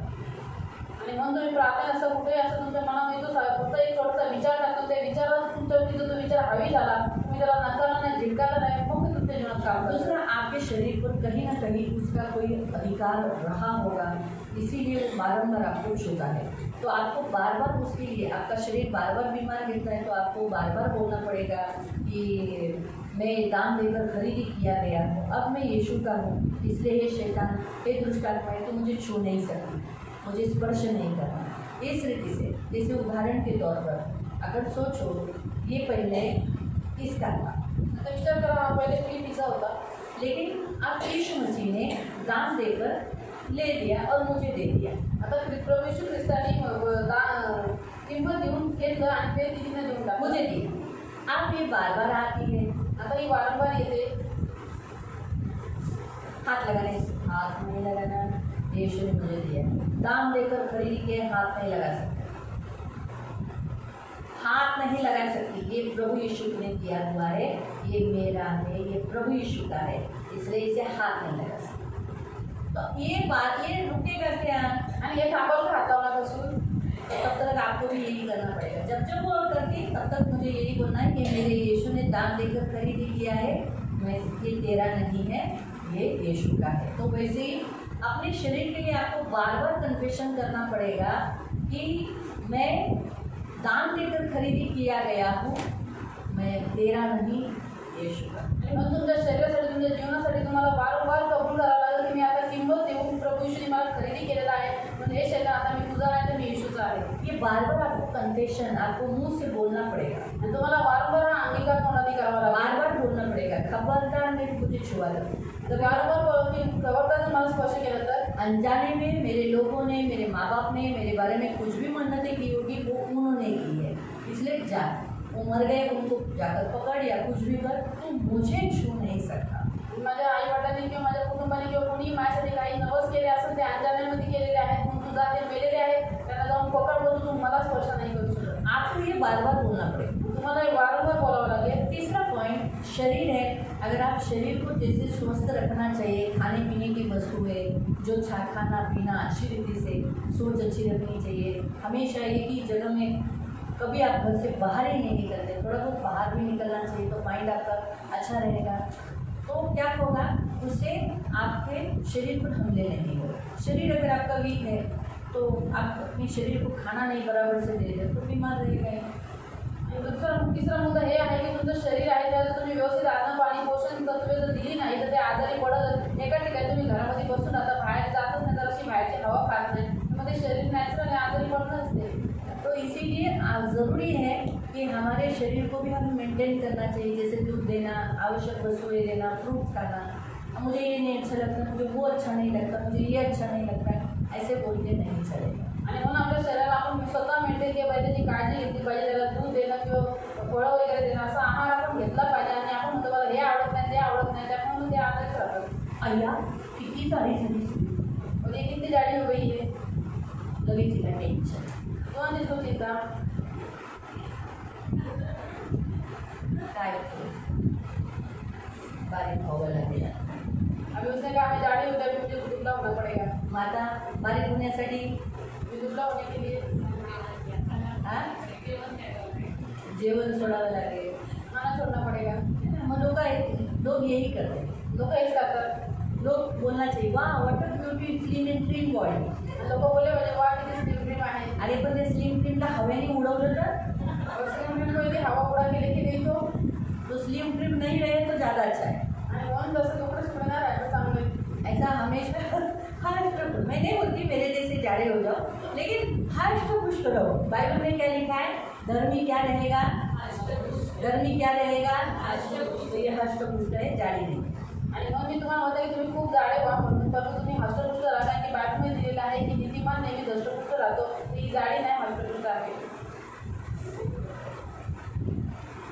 B: आणि म्हणून तुम्ही प्रार्थना असं कुठेही असं तुमच्या मनामध्ये तो फक्त एक छोटासा विचार टाकतो. त्या विचारात तुमच्यावरती जो तो विचार हावी झाला, तुम्ही त्याला नकारला नाही, झिडकारला नाही, मग ते तुमच्या जीवनात काम करतं.
A: दूसरा, आपके शरीर पर कहीं ना कहीं उसका कोई अधिकार रहा होगा, इसीलिए वो बारंबार आपको छूता है। तो आपको बार बार उसके लिए, आपका शरीर बार बार बीमार गिरता है तो आपको बार बार बोलना पड़ेगा कि मैं दाम देकर खरीदी किया गया हूँ, अब मैं यीशु का हूँ, इसलिए ये शैतान, हे दुष्ट आत्मा है, तो मुझे छू नहीं सकती, मुझे स्पर्श नहीं करना। इस रीति से, जैसे उदाहरण के तौर पर अगर सोचो, ये पहले किसका था?
B: आता विचार करा, हा पहिले फिलिपीचा होता,
A: लेकिन अब यीशु मसीह ने दाम देकर ले लिया और मुझे दे दिया।
B: आता प्रभू येशू ख्रिस्ताने किंमत देऊन घेतलं आणि ते तिने देऊन टाकलं.
A: मुझे दिया। अब ये बार बार आती है,
B: आता ही वारंवार येते.
A: हाथ लगाने, हाथ नहीं लगाना, यीशु ने मुझे दिया। दाम देकर खरीद के हाथ नहीं लगा सकते, हाथ नहीं लगा सकती, ये प्रभु यीशु ने दिया हुआ है, ये मेरा है, ये प्रभु यीशु का है, इसलिए इसे हाथ नहीं लगा सकते। तो ये बात, ये रुकेगा क्या?
B: आणि हे थांबवलं का हातावण्यापासून?
A: तब तक आपको भी यही करना पड़ेगा। जब जब वो करती, तब तक मुझे यही बोलना है कि मेरे यीशु ने दाम देकर खरीदी किया है, मैं ये तेरा नहीं है, ये यीशु का है। तो वैसे ही अपने शरीर के लिए आपको बार बार कन्फेशन करना पड़ेगा कि मैं दाम देकर खरीदी किया गया हूँ, मैं तेरा नहीं, यीशु का।
B: आणि मग तुमच्या शरीरासाठी, तुमच्या जीवनासाठी तुम्हाला वारंवार कबूल करावं लागेल की मी आता किंमत देऊन प्रभू येशूने मला खरेदी केलेला आहे, म्हणजे हे शैतान आता मी तुझा नाही तर मी येशूचा आहे.
A: ये बार बार आपको कन्फेशन, आपको मुंह से बोलना पड़ेगा,
B: आणि तुम्हाला वारंवार हा अंगीकार तोंडाने करावा लागेल.
A: बार बार बोलना पड़ेगा, खबरदार मेरे मुझे छुआ दो।
B: जर वारंवार खबरदार तुम्हाला स्पर्श केलं तर
A: अनजाने में मेरे लोगों ने, मेरे माँ बाप ने मेरे बारे में कुछ भी मन्नतें की होगी, वो उन्होंने की है, इसलिए जा, वो मर गए, उनको जाकर पकड़ या कुछ भी कर, तू मुझे छू नहीं सकता।
B: माझ्या आई वडिलांनी किंवा माझ्या कुटुंबाने किंवा कोणी माझ्यासाठी काही नवस केले असेल ते अंजानेमध्ये केलेले आहेत, म्हणून तुझा ते मेलेले आहेत, त्यांना जाऊन पकड, बोलून तू मला स्पर्श नाही करू शकत.
A: आपको ये बार बार बोलना पड़ेगा।
B: तुम्हाला हे वारंवार बोलावं लागेल.
A: तीसरा पॉइंट शरीर है। अगर आप शरीर को जैसे स्वस्थ रखना चाहिए, खाने पीने की वस्तुएं जो खाना पीना अच्छी रीति से, सोच अच्छी रखनी चाहिए, हमेशा एक ही जगह में, कभी आप घर से बाहर ही नहीं निकलते, थोड़ा बहुत बाहर भी निकलना चाहिए, तो माइंड आपका अच्छा रहेगा। तो क्या होगा, उससे आपके शरीर पर हमले नहीं होगा। शरीर अगर आपका वीक है तो आप अपने शरीर को खाना नहीं बराबर से दे रहे तो बीमार रहेगा।
B: तिसरा मुद्दा हे आहे की तुमचं शरीर आहे त्याला तुम्ही व्यवस्थित अन्न पाणी पोषण तत्त्वे जर दिली नाही तर ते आजारी पडत. एका ठिकाणी तुम्ही घरामध्ये बसून आता बाहेर जातच
A: शरीर को भी हमें मेंटेन करना चाहिए, जैसे दूध देना, आवश्यक वस्तुएं देना, फ्रूट्स खाना। अब मुझे ये नहीं अच्छा लगता, मुझे वो अच्छा नहीं लगता, मुझे ये अच्छा नहीं लगता, ऐसे बोल के नहीं चलेगा।
B: आणि म्हणून आपल्या शरीराला आपण स्वतः मेंटेन केलं पाहिजे, त्याची काळजी घेतली पाहिजे, त्याला दूध देणं किंवा फळं वगैरे देणं असा आहार आपण घेतला पाहिजे. आणि आपण म्हणतो मला हे आवडत नाही, ते आवडत नाही, त्यामुळे ते आजारीच राहतात.
A: अय्या किती जाडी झाली सून.
B: और ये कितनी जाडी हो गई है.
A: लगेच तिला टेन्शन.
B: कौन जिसको चिंता.
A: काय बारीक व्हावं लागेल.
B: अभी उसने कहा हमें जाडी होता है, मुझे दुबला होना पड़ेगा.
A: माता बारीक होण्यासाठी
B: दुबला होने के लिए
A: जेवण सोडावं लागेल,
B: खाना छोड़ना पड़ेगा.
A: मग लोग यही करते हैं.
B: लोक हेच करतात.
A: लोग बोलना चाहिए वाह what a beauty slim and trim body.
B: लोक बोलले म्हणजे वा किती स्लिम ट्रिम आहे.
A: अरे पण ते स्लिम ट्रिमला हवेने उडवलं तर
B: और स्लिम ट्रिम को यदि हवा उड़ा के लेके गई तो
A: स्लिम ट्रिम नहीं रहे तो ज़्यादा अच्छा है.
B: आणि म्हणून तसं कपडे सुकणार आहे तो चांगलं आहे.
A: ऐसा हमेशा हष्ट मैं नहीं बोलती मेरे जैसे जाड़े हो जाओ, लेकिन हष्ट पुष्ट रहो. बाइबल में क्या लिखा है? धर्मी क्या रहेगा? धर्मी क्या रहेगा? तो ये हष्ट पुष्ट है, जाड़ी नहीं.
B: आणि मग मी तुम्हाला म्हणते की तुम्ही खूप जाडे व्हा म्हणून, परंतु तुम्ही हष्टपुष्ट राहा. कारण की बातमी दिलेलं आहे की नीतिमान नेहमी दष्टपुष्ट राहतो, ही जाडी नाही हष्टपुष्ट आहे.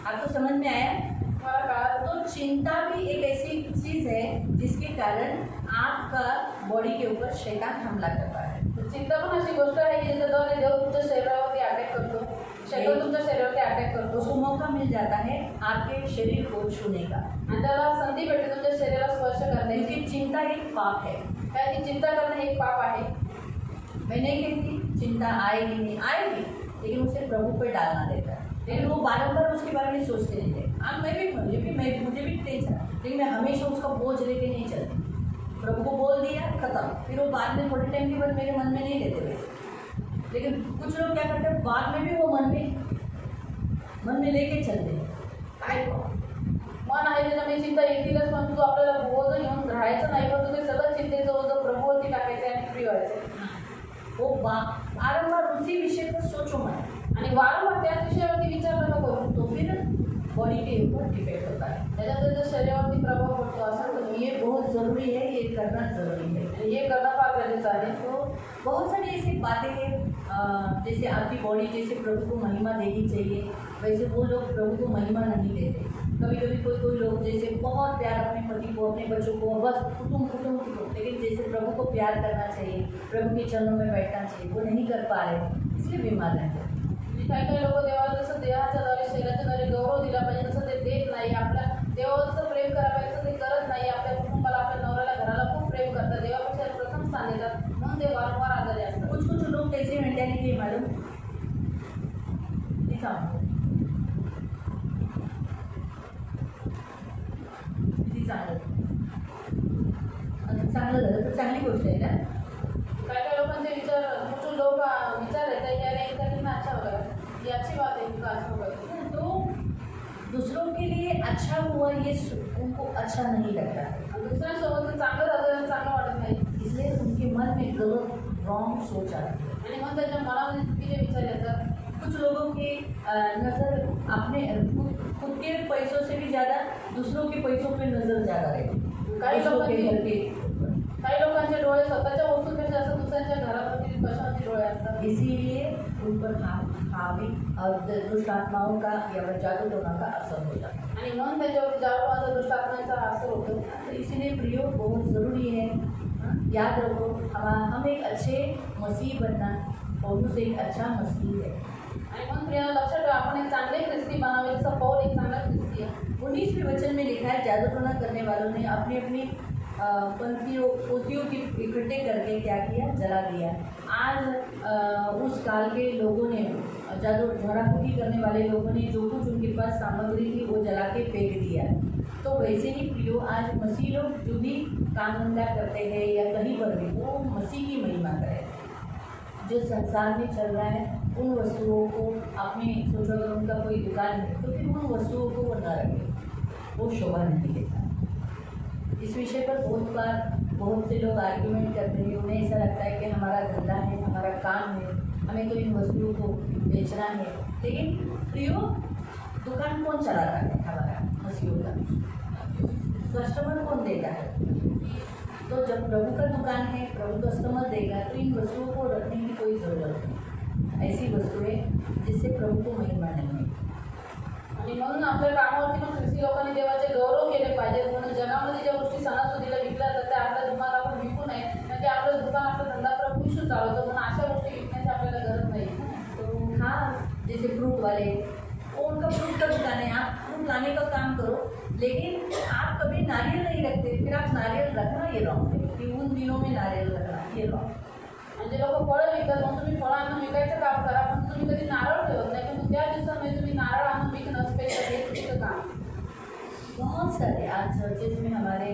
A: आपको समझ में आया?
B: तुम्हाला कळालं.
A: तो चिंता भी एक ऐसी चीज़ है जिसके कारण आपका बॉडी के ऊपर शैतान हमला करता है.
B: चिंता पण अशी गोष्ट आहे की ज्याच्याद्वारे देव तुमच्या शरीरावरती अटॅक करतो, शैतान तुमच्या शरीरावरती अटॅक करतो.
A: उसको मौका मिल जाता है आपके शरीर को छूने का.
B: आणि त्याला संधी भेटते तुमच्या शरीराला स्पर्श करण्याची.
A: क्योंकि चिंता एक पाप है.
B: कारण की चिंता करणं हे एक पाप आहे.
A: मैं नहीं कहती चिंता आएगी नहीं आएगी, लेकिन उसे प्रभु पर डालना देता है. लेकिन वो बारंबार उसके बारे में सोचते रहते हैं. हाँ मुझे भी टेंशन, लेकिन मैं हमेशा उसका बोझ लेके नहीं चलती. प्रभु को बोल दिया खत्म, फिर वो बाद में थोड़े टाइम के बाद मेरे मन में नहीं लेते वैसे. लेकिन कुछ लोग क्या करते हैं, बाद में भी वो मन में लेके चलते हैं. काय
B: मन आहे त्याच्यामध्ये चिंता येतीलच, पण तू आपल्याला बोध घेऊन राहायचं नाही, पण ते सगळं चिंतेचं ओझं प्रभूवरती टाकायचं आणि फ्री व्हायचं.
A: वो बारंबार उसी विषय पर सोचो मत.
B: आणि वारंवार त्याच विषयावरती विचार नका करू,
A: तो फिर बॉडी के ऊपर डिपेंड होता है.
B: त्याच्यात त्याच्या शरीरावरती प्रभाव पडतो. असं
A: तो ये बहुत ज़रूरी है, ये करना ज़रूरी है.
B: आणि हे करणं फार गरजेचं आहे.
A: तो बहुत सारी ऐसी बातें हैं, जैसे आपकी बॉडी जैसे प्रभु को महिमा देनी चाहिए, वैसे वो लोग प्रभु को महिमा नहीं देते. कभी कभी कोई लोग जैसे बहुत प्यार अपने पति को, अपने बच्चों को, बस कुटुंब, लेकिन जैसे प्रभु को प्यार करना चाहिए, प्रभु के चरणों में बैठना चाहिए, वो नहीं कर पा रहे, इसलिए बीमार रहते.
B: काही काही लोक देवाला जसं देहाच्या द्वारे शरीराच्या द्वारे गौरव दिला पाहिजे तसं ते देत नाही. आपल्या देवावर जसं प्रेम करायला पाहिजे तसं ते करत नाही. आपल्या कुटुंबाला, आपल्या नवऱ्याला, घराला खूप प्रेम करतात, देवापेक्षा प्रथम स्थान देतात, म्हणून ते वारंवार आजारी असतात.
A: कुछ लोग कैसे मेंटेलिटी है मालूम? चांगलं झालं तर चांगली गोष्ट आहे ना.
B: काही काही लोकांचे विचार, कुछ लोग विचार रहता है यार इनका कितना अच्छा होगा, ये अच्छी बात है, इनका अच्छा होगा.
A: तो दूसरों के लिए अच्छा हुआ ये उनको अच्छा नहीं लगता है.
B: दुसऱ्यांसोबत चांगलं झालं चांगलं वाटत नाही,
A: इसलिए उनके मन में गलत रॉन्ग सोच आती है.
B: आणि मग त्याच्या मनामध्ये चुकीचे विचार येतात.
A: कुछ लोगों की नज़र अपने खुद के पैसों से भी ज़्यादा दूसरों के पैसों पे नज़र ज़्यादा रहती.
B: काही लोकांचे डोळे स्वतःच्या वस्तूपेक्षा असं दुसऱ्यांच्या घरावरती कशावरती डोळे असतात.
A: इसीलिए उन पर हावी और दुष्ट आत्माओं का या जादू टोना का असर होता है.
B: आणि म्हणून त्याच्यावरती जादूचा दुष्ट आत्मांचा असर होतो.
A: तो इसीलिए प्रयोग बहुत ज़रूरी है. याद रखो हम एक अच्छे मसीह बनना, पौलुस एक अच्छा मसीह है.
B: आणि म्हणून प्रिया लक्षात ठेवा, आपण एक चांगले ख्रिस्ती बनावे जसं पौल एक चांगला ख्रिस्ती है.
A: 19वें वचन में लिखा है, जादू टोना करने वालों ने अपनी अपनी पोतियों की इकट्ठे करके क्या किया, जला दिया. आज उस काल के लोगों ने, जादू झाड़ाफूकी करने वाले लोगों ने जो कुछ उनके पास सामग्री थी वो जला के फेंक दिया. तो वैसे ही प्रियो आज मसीह लोग जो भी काम धंधा करते हैं या कहीं पर भी, वो मसीह की महिमा करें. जो संसार में चल रहा है उन वस्तुओं को अपने, सोचो अगर उनका कोई दुकान है तो फिर उन वस्तुओं को वो न रखें, वो शोभा नहीं देता. इस विषय पर बहुत से लोग आर्ग्यूमेंट करते हैं. उन्हें ऐसा लगता है कि हमारा धंधा है, हमारा काम है, हमें तो इन वस्तुओं को बेचना है. लेकिन प्रियो दुकान कौन चलाता है हमारा मसीहों का? कस्टमर कौन देता है? तो जब प्रभु का दुकान है, प्रभु कस्टमर देगा, तो इन वस्तुओं को रखने की कोई ज़रूरत नहीं। ऐसी वस्तुएं जिससे प्रभु को महिमा नहीं है।
B: आणि म्हणून आपल्या कामावरती पण ख्रिस्ती लोकांनी देवाचे गौरव केले पाहिजे. म्हणून जगामध्ये ज्या गोष्टी सणासुदीला विकल्या जातात त्या आपल्या दुकान आपण विकू नये, कारण की आपलं दुकान आपला धंदा प्रभू येशू चालवतो. म्हणून अशा गोष्टी विकण्याची आपल्याला गरज नाही.
A: तो हाँ, जैसे फ्रूट वाले, वो उनका फ्रूट का दुकान है, आप फ्रूट लाने का काम करो, लेकिन आप कभी नारियल नहीं रखते, फिर आप नारियल रखना ये रॉन्ग है कि उन दिनों में नारियल रखना ये रॉन्ग.
B: म्हणजे लोक फळं विकतात, मग तुम्ही फळं आणून विकायचं काम करा, पण तुम्ही कधी नारळ ठेवत नाही. पण त्या दिवसामध्ये तुम्ही नारळ आणून विकणं स्पेशल हे तुमचं काम.
A: बहुत सारे आज चर्चेज में हमारे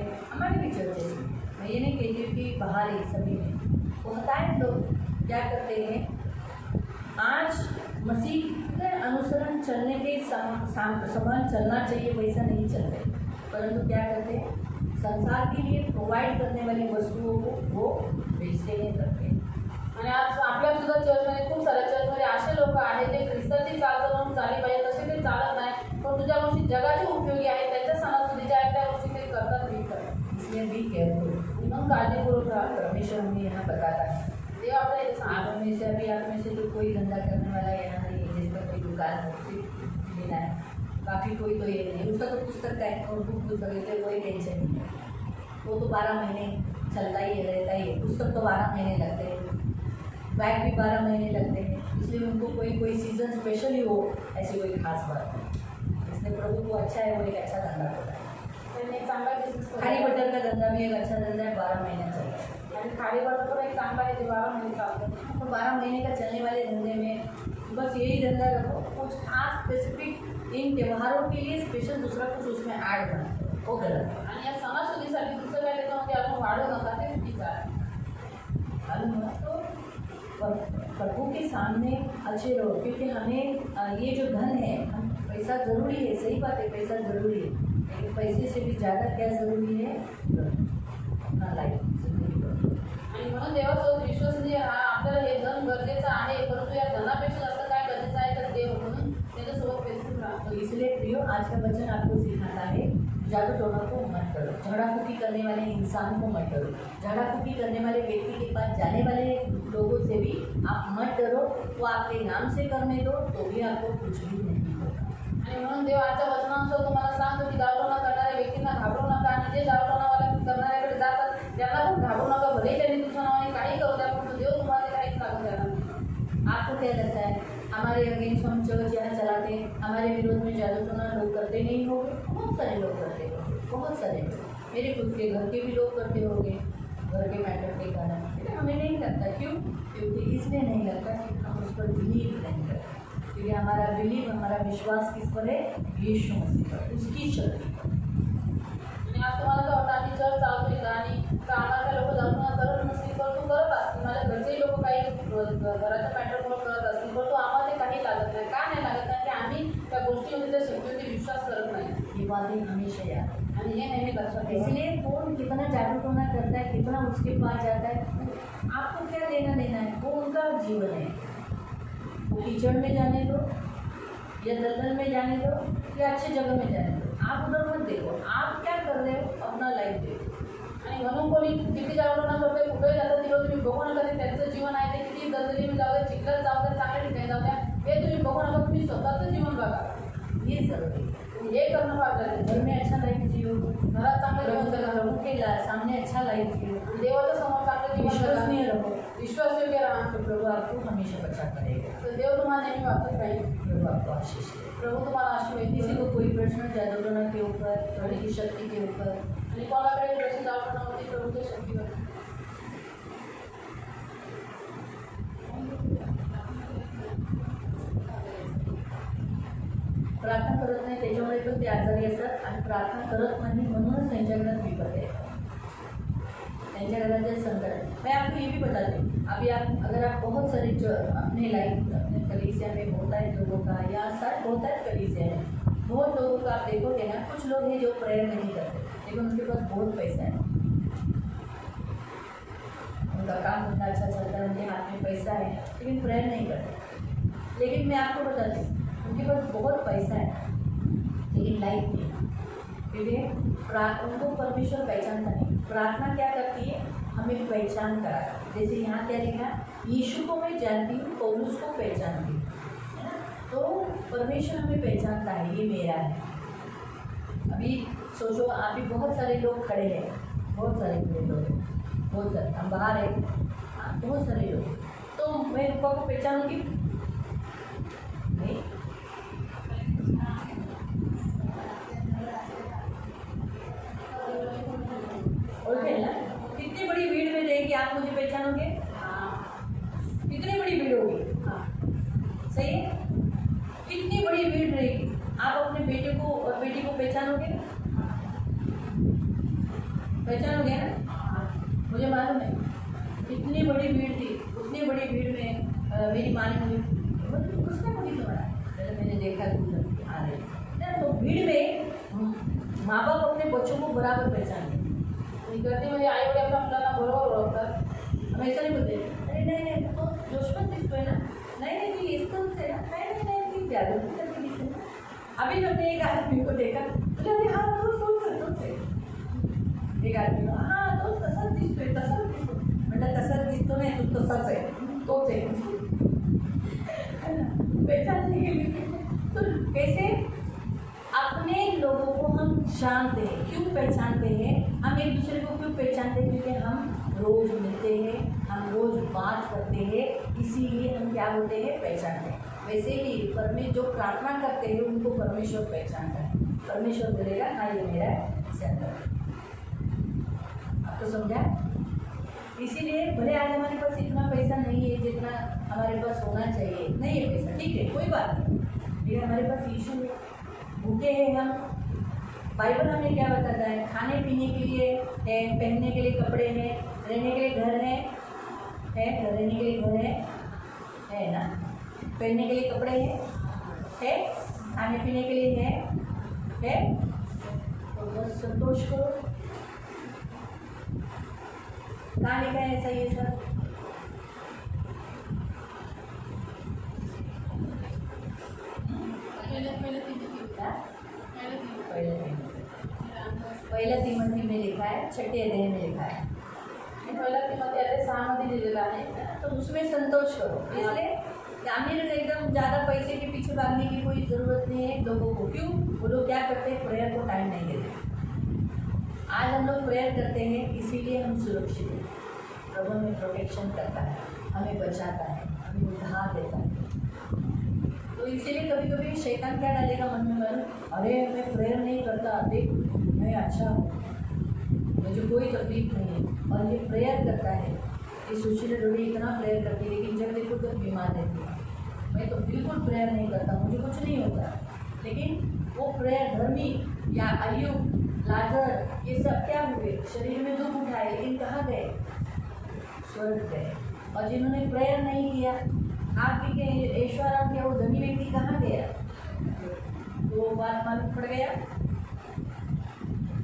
A: भी चर्चेज में, मैं ये नहीं कहती हूँ कि बाहर ही सभी में बहुत आए लोग क्या करते हैं, आज मसीह के अनुसरण चलने के समान चलना चाहिए वैसा नहीं चलते, परंतु क्या करते हैं, संसार के लिए प्रोवाइड करने वाली वस्तुओं को वो बेचते हैं करते हैं.
B: आणि आज आपल्या सुद्धा चर्चमध्ये खूप साऱ्या चर्चमध्ये असे लोक आहेत जे ख्रिस्ताची चालवून चाली पाहिजे तसे ते चालत नाही, पण तुझ्या गोष्टी जगाची उपयोगी आहेत त्यांच्या सणासुदीच्या आहेत त्या गोष्टी ते करतात विकतात.
A: इसलिए बी केयरफुल.
B: म्हणून काळजीपूर्वक राहा.
A: परमेश्वर हमें यहाँ बताता है.
B: देव आपल्या इथे सांगतो.
A: आप में से अभी आप में से तो कोई धंधा करने वाला यहाँ नहीं है जिसका कोई दुकान सिर्फ लेना है, बाकी कोई तो ये नहीं, उसका तो पुस्तक का है और बुक पुस्तक है, कोई टेंशन नहीं है. वो तो 12 महीने चलता ही है, रहता ही है. पुस्तक तो 12 महीने लगते हैं, बैग भी 12 महीने लगते हैं, इसलिए उनको कोई सीज़न स्पेशल ही हो ऐसी कोई खास बात नहीं. इसलिए प्रभु को अच्छा है, वो एक अच्छा धंधा होता है.
B: त्यांनी एक चांगला बिझनेस
A: खाली बटर का धंधा भी एक अच्छा धंधा है, 12 महीने चलता है.
B: आणि खाडी बटर पण एक चांगला आहे जे 12 महिने चालतं.
A: तो 12 महीने का चलने वाले धंधे में बस यही धंधा रखो, कुछ खास स्पेसिफिक इन त्योहारों के लिए स्पेशल दूसरा कुछ उसमें ऐड करना, वो गलत है.
B: आणि या सणासुदीसाठी दुसरं काय त्याच्यामध्ये आपण वाढवू नका, ते चुकीचं आहे.
A: तो प्रभु के सामने अच्छे रहो, क्योंकि हमें ये जो धन है, हम पैसा ज़रूरी है, सही बात है, पैसा ज़रूरी है, लेकिन पैसे से भी ज़्यादा क्या ज़रूरी है, अपना लाइफ जिंदगी.
B: आणि म्हणून देवासोबत विश्वसनीय राहा. आपल्याला हे धन गरजेचं आहे, परंतु या धनापेक्षा जास्त काय गरजेचं आहे तर देव, म्हणून त्याच्यासोबत फेसबुक राहा.
A: तो इसलिए प्रियो, आज का वचन आपको सिखाता है, जादू टोना को मत करो, झगड़ा फूकी करने वाले इंसान को मत करो, झगड़ा फूकी करने वाले व्यक्ति के पास जाने वाले लोगों से भी आप मत डरो. वो आपके नाम से करने दो तो भी आपको कुछ भी नहीं होगा.
B: आणि म्हणून देव आजच्या वचनानुसार तुम्हाला सांगतो की दारूटोणा करणाऱ्या व्यक्तींना घाबरू नका, आणि जे दारूटोणावाला करणाऱ्याकडे जातात त्यांना पण घाबरू नका. भले त्यांनी तुमच्या नावाने काही करू द्या, पण देव तुम्हाला ते काहीच लागू देणार नाही.
A: आपको क्या लगता है, हमारे अगेंस्ट हम चर्च यहाँ चलाते हैं, हमारे विरोध में जादू टोना लोग करते नहीं होंगे? बहुत सारे लोग करते होंगे, बहुत सारे लोग. मेरे खुद के घर के भी लोग करते होंगे, घर के मैटर के कारण. लेकिन हमें नहीं लगता. क्यों? क्योंकि इसलिए नहीं लगता कि हम उस पर बिलीव नहीं करते. क्योंकि हमारा बिलीव, हमारा विश्वास किस पर है? यीशु मसीह पर, उसकी शक्ति पर.
B: आणि आज तुम्हाला तर वाटतं आम्ही चर्च चालतोय का, आणि कामाला लोक दारूटोणा करत नसतील, पण तू करत असतील. माझ्या घरचेही लोक काही घराच्या मॅटरमुळे करत असतील, पण तू आम्हाला ते काही लागत नाही. का नाही लागत? कारण की आम्ही त्या गोष्टीमध्ये त्या शक्तीवरती विश्वास करत नाही.
A: ये बातें हमेशा याद है.
B: आणि हे नेहमी लक्षात ठेवा.
A: इसलिए कौन कितना जादू टोना करता है, कितना उसके पास जाता है, आपको क्या लेना देना है? वो उनका जीवन है. वो कीचड़ में जाने दो या दलदल में जाने दो या अच्छी जगह में जाने दो, आप उधर मत देखो. आप क्या कर रहे हो, अपना लाइफ देखो.
B: आणि म्हणून कोणी किती दारूटोणा करतोय, कुठेही जातात, तिथं तुम्ही बघू नका. ते त्यांचं जीवन आहे, ते किती दलदलीमध्ये जाऊ द्या, चिखलात जाऊ द्या, चांगल्या ठिकाणी जाऊ द्या, हे तुम्ही बघू नका. तुम्ही स्वतःचं जीवन बघा.
A: ये जरूरी है.
B: हे करणं फार गरजेचं आहे.
A: घर में अच्छा लाइफ जियो,
B: घरात चांगलं जीवन जगा,
A: प्रभु के सामने अच्छा लाइफ जियो,
B: देवाच्या समोर चांगलं जीवन जगा,
A: विश्वसनीय रहो,
B: विश्वासयोग्य राहा.
A: तो प्रभु आपको हमेशा बचा करेगा.
B: तर देव तुम्हाला नेहमी वाचत राहील.
A: प्रभु आपको आशीष दे.
B: प्रभू तुम्हाला आशीर्वाद
A: किसी
B: देईल.
A: को कोई प्रश्न जादू टोना के ऊपर, प्रभु की शक्ति के ऊपर,
B: आणि कोणाकडे प्रश्न दारूटोणावरती प्रभूच्या शक्तीवर.
A: प्रार्थना करत नाही त्याच्यामुळे पण ते आजारी असतात, आणि प्रार्थना करत नाही म्हणूनच त्यांच्या घरात विपत आहे, त्यांच्या घरात जे संकट है. मैं आपको ये भी बताती हूँ, अभी आप अगर आप बहुत सारे जो अपने लाइफ अपने कलीसिया में होता है लोगों का, या साथ होता है कलीसिया में बहुत लोगों का, आप देखोगे ना, कुछ लोग हैं जो प्रेयर नहीं करते, लेकिन उनके पास बहुत पैसा है, उनका काम उतना अच्छा चलता है, उनके हाथ में पैसा है, लेकिन प्रेयर नहीं करते. लेकिन मैं आपको बताती हूँ, उनके पास बहुत पैसा है, इन लाइफ में, क्योंकि उनको परमेश्वर पहचानता नहीं। प्रार्थना क्या करती है, हमें पहचान कराती है। जैसे यहाँ क्या लिखा, यीशु को मैं जानती हूँ, पौलुस को पहचानती हूँ, है ना। तो परमेश्वर हमें पहचानता है, ये मेरा है। अभी सोचो, अभी बहुत सारे लोग खड़े हैं, बहुत सारे खड़े लोग हैं, बहुत सारे, हम बाहर है, बहुत सारे लोग, तो मैं रूपा को पहचानूंगी नहीं। और है ना, कितनी बड़ी भीड़ में रहेगी, आप मुझे पहचानोगे? कितनी बड़ी भीड़ होगी? सही है, कितनी बड़ी भीड़ रहेगी, आप अपने बेटे को और बेटी को पहचानोगे? पहचानोगे ना? मुझे मालूम है, इतनी बड़ी भीड़ थी, उतनी बड़ी भीड़ में मेरी माँ ने मुझे उसने मुझे तुम्हारा मैंने देखा आ रहे ना। तो भीड़ में माँ बाप अपने बच्चों को बराबर पहचानते,
B: गर्दीमध्ये आई वडील आपल्या मुलांना बरोबर ओळखतात.
A: हम ऐसा नहीं बोलते, अरे नहीं नहीं तो जोशमत दिसतोय ना, नहीं नहीं ती इसतोच है ना, नहीं नहीं नहीं ती जागृती करके दिसते ना। अभी मैंने एक आदमी को देखा, बोले अरे हाँ तोच है, एक आदमी को हाँ तो तसंच दिसतोय, तसंच दिसतो, म्हटलं तसंच दिसतो नाही, तू तसाच आहे, तोच है ना, पहचान नहीं गेली। तो कैसे अपने लोगों को हम जानते हैं, क्यों पहचानते हैं, हम एक दूसरे को क्यों पहचानते हैं, क्योंकि हम रोज मिलते हैं, हम रोज बात करते हैं, इसीलिए हम क्या होते हैं, पहचानते हैं। वैसे ही परमेश्वर जो प्रार्थना करते हैं उनको परमेश्वर पहचानता है। परमेश्वर बोलेगा हाँ ये मेरा सेंटर, आपको समझा? इसीलिए भले आज हमारे पास इतना पैसा नहीं है जितना हमारे पास होना चाहिए, नहीं है पैसा, ठीक है कोई बात नहीं, लेकिन हमारे पास यीशु है, भूखे हैं हम, बाइबल हमें क्या बताता है, खाने पीने के लिए है, पहनने के लिए कपड़े हैं, रहने के लिए घर है, रहने के लिए घर है ना, पहनने के लिए कपड़े हैं, है, खाने पीने के लिए है, तो बस संतोष करो। कहाँ लिखा है ऐसा ये सब? पहिल्या तिमोथी में लिखा है, 6 अध्याय में लिखा है,
B: पहिला तिमोथी अध्याय 6 मध्ये लिहिलेला आहे,
A: तो उसमें संतोष करो। इसलिए अमीर एकदम ज़्यादा पैसे के पीछे भागने की कोई ज़रूरत नहीं है लोगों को। क्यों? वो लोग क्या करते हैं, प्रेयर को टाइम नहीं देते। आज हम लोग प्रेयर करते हैं, इसीलिए हम सुरक्षित हैं। प्रभु हमें प्रोटेक्शन करता है, हमें बचाता है, हमें उद्धार देता है। तो इसीलिए कभी कभी शैतान क्या डालेगा मन में, अरे मैं प्रेयर नहीं करता, देख मैं अच्छा हूँ, मुझे कोई तकलीफ नहीं है, और ये प्रेयर करता है। ये सुशीला डोरी इतना प्रेयर करती है, लेकिन जब देखो तब बीमार रहती है। मैं तो बिल्कुल प्रेयर नहीं करता, मुझे कुछ नहीं होता, लेकिन वो प्रेयर धर्मी या अय्यूब, लाजर, ये सब क्या हुए, शरीर में दुख उठाए, लेकिन कहाँ गए, स्वर्ग गए। और जिन्होंने प्रेयर नहीं किया, आप भी के ऐश्वर्य क्या, वो धनी व्यक्ति कहाँ गया, तो वो बात मालूम पड़ गया।